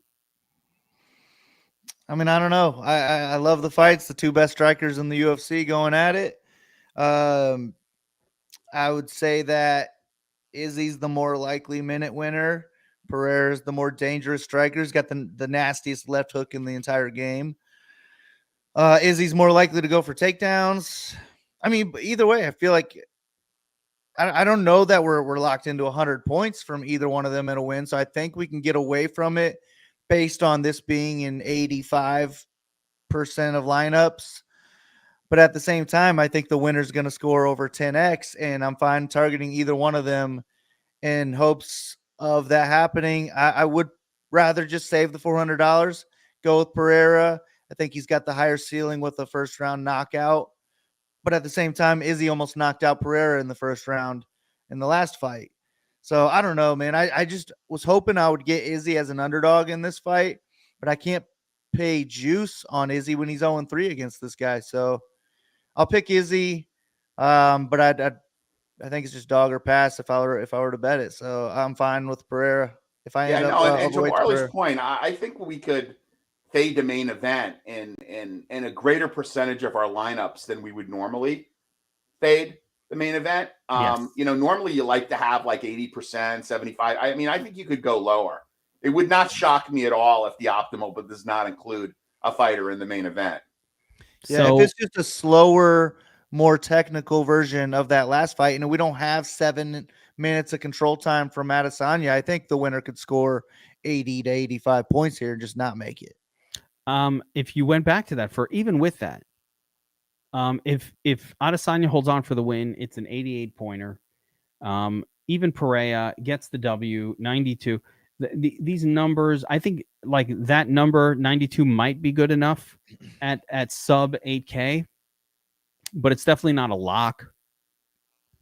Speaker 3: I mean, I don't know. I love the fights. The two best strikers in the UFC going at it. I would say that Izzy's the more likely minute winner. Pereira's the more dangerous striker. He's got the nastiest left hook in the entire game. Izzy's more likely to go for takedowns. I mean, either way, I feel like I don't know that we're locked into 100 points from either one of them in a win. So I think we can get away from it based on this being in 85% of lineups. But at the same time, I think the winner's going to score over 10x, and I'm fine targeting either one of them in hopes of that happening. I would rather just save the $400, go with Pereira. I think he's got the higher ceiling with the first round knockout. But at the same time, Izzy almost knocked out Pereira in the first round in the last fight. So I don't know, man. I just was hoping I would get Izzy as an underdog in this fight, but I can't pay juice on Izzy when he's 0-3 against this guy. So I'll pick Izzy, but I think it's just dog or pass if I were to bet it. So I'm fine with Pereira. If I end up
Speaker 2: and to
Speaker 3: overweight
Speaker 2: Marley's
Speaker 3: Pereira.
Speaker 2: point, I think we could fade the main event in a greater percentage of our lineups than we would normally fade the main event.
Speaker 1: Yes.
Speaker 2: Normally you like to have like 80%, 75. I mean, I think you could go lower. It would not shock me at all if the optimal, but does not include a fighter in the main event.
Speaker 3: Yeah,
Speaker 1: So
Speaker 3: if it's just a slower, more technical version of that last fight, and we don't have 7 minutes of control time from Adesanya, I think the winner could score 80 to 85 points here and just not make it.
Speaker 1: if you went back to that for even with that, if Adesanya holds on for the win, it's an 88 pointer. Even Pereira gets the W, 92. These numbers, I think like that number 92 might be good enough at sub 8K, but it's definitely not a lock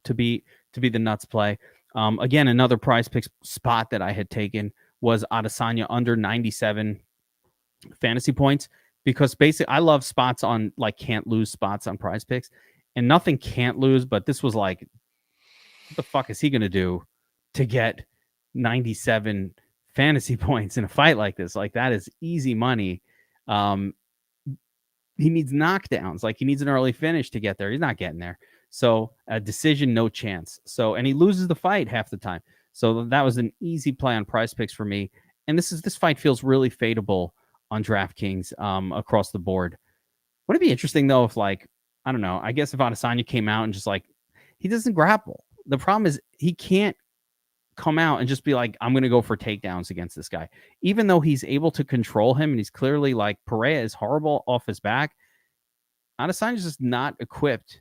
Speaker 1: to be the nuts play. Again, another prize pick spot that I had taken was Adesanya under 97 fantasy points, because basically I love spots on like can't lose spots on prize picks, and nothing can't lose, but this was like, what the fuck is he going to do to get 97 fantasy points in a fight like this? Like, that is easy money. He needs knockdowns. Like, he needs an early finish to get there. He's not getting there. So a decision, no chance. So, and he loses the fight half the time. So that was an easy play on prize picks for me. And this fight feels really fadeable on DraftKings across the board. Would it be interesting though if, like, I don't know, I guess if Adesanya came out and just like, he doesn't grapple. The problem is he can't come out and just be like, I'm going to go for takedowns against this guy. Even though he's able to control him and he's clearly like, Pereira is horrible off his back, Adesanya's just not equipped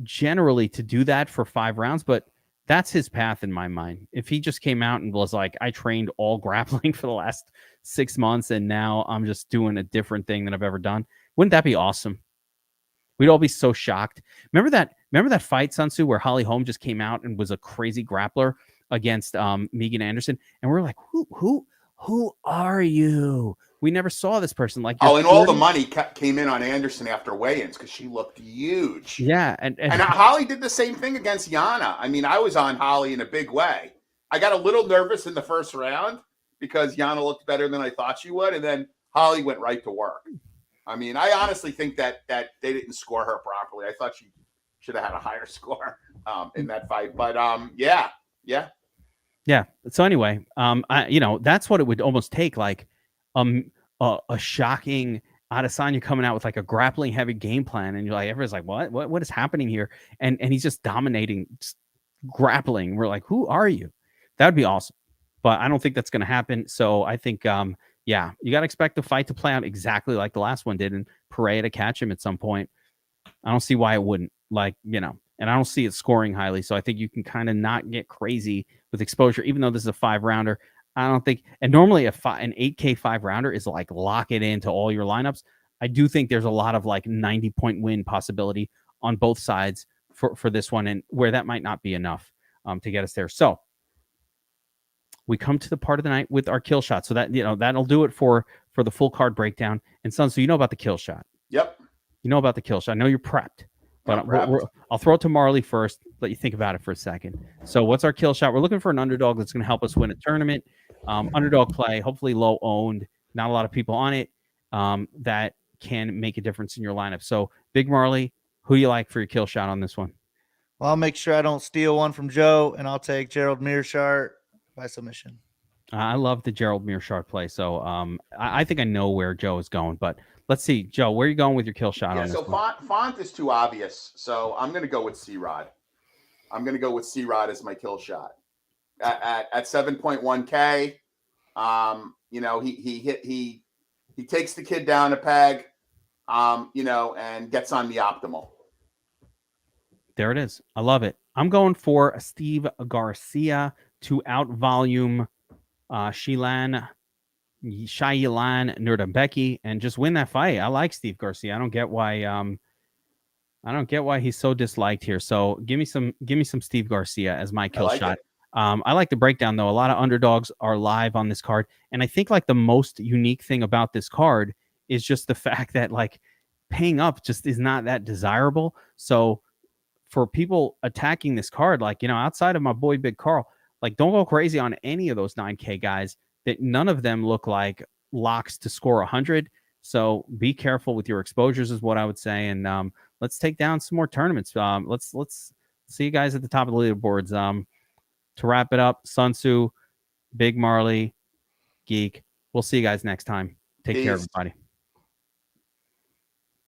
Speaker 1: generally to do that for 5 rounds, but that's his path in my mind. If he just came out and was like, I trained all grappling for the last 6 months and now I'm just doing a different thing than I've ever done, wouldn't that be awesome? We'd all be so shocked. Remember that fight, SunTszu, where Holly Holm just came out and was a crazy grappler against Megan Anderson, and we're like, who are you? We never saw this person. Like,
Speaker 2: and all the money came in on Anderson after weigh-ins because she looked huge.
Speaker 1: Yeah, and
Speaker 2: Holly did the same thing against Yana. I mean, I was on Holly in a big way. I got a little nervous in the first round because Yana looked better than I thought she would, and then Holly went right to work. I mean, I honestly think that they didn't score her properly. I thought she should have had a higher score in that fight. But yeah.
Speaker 1: So anyway, that's what it would almost take, like a shocking Adesanya coming out with like a grappling heavy game plan, and you're like, everyone's like, what is happening here? And he's just dominating, just grappling. We're like, who are you? That would be awesome. But I don't think that's going to happen. So I think yeah, you got to expect the fight to play out exactly like the last one did, and Pereira to catch him at some point. I don't see why it wouldn't, and I don't see it scoring highly. So I think you can kind of not get crazy with exposure, even though this is a 5-rounder. I don't think, and normally an 8K 5-rounder is like lock it into all your lineups. I do think there's a lot of like 90-point win possibility on both sides for this one, and where that might not be enough to get us there. So we come to the part of the night with our kill shot. So that, that'll do it for the full card breakdown. And SunTszu, you know about the kill shot.
Speaker 2: Yep.
Speaker 1: You know about the kill shot. I know you're prepped, but I'll throw it to Marley first. Let you think about it for a second. So what's our kill shot? We're looking for an underdog that's going to help us win a tournament. Underdog play, hopefully low owned, not a lot of people on it, that can make a difference in your lineup. So Big Marley, who do you like for your kill shot on this one?
Speaker 3: Well, I'll make sure I don't steal one from Joe, and I'll take Gerald Meerschaert by submission.
Speaker 1: I love the Gerald Meerschaert play. So I think I know where Joe is going, but let's see. Joe, where are you going with your kill shot
Speaker 2: Yeah,
Speaker 1: on this
Speaker 2: so
Speaker 1: one?
Speaker 2: Font is too obvious. So I'm going to go with C-Rod. I'm going to go with C-Rod as my kill shot. At 7.1K, he takes the kid down a peg, and gets on the optimal.
Speaker 1: There it is. I love it. I'm going for Steve Garcia to out volume Shayilan Nuerdanbieke and just win that fight. I like Steve Garcia. I don't get why he's so disliked here. So give me some Steve Garcia as my kill shot. I like the breakdown though. A lot of underdogs are live on this card, and I think like the most unique thing about this card is just the fact that like paying up just is not that desirable. So for people attacking this card, like, outside of my boy Big Carl, like don't go crazy on any of those 9K guys. That none of them look like locks to score 100. So be careful with your exposures is what I would say. And let's take down some more tournaments. Let's see you guys at the top of the leaderboards. To wrap it up, SunTszu, Big Marley, Geek. We'll see you guys next time. Take care, everybody.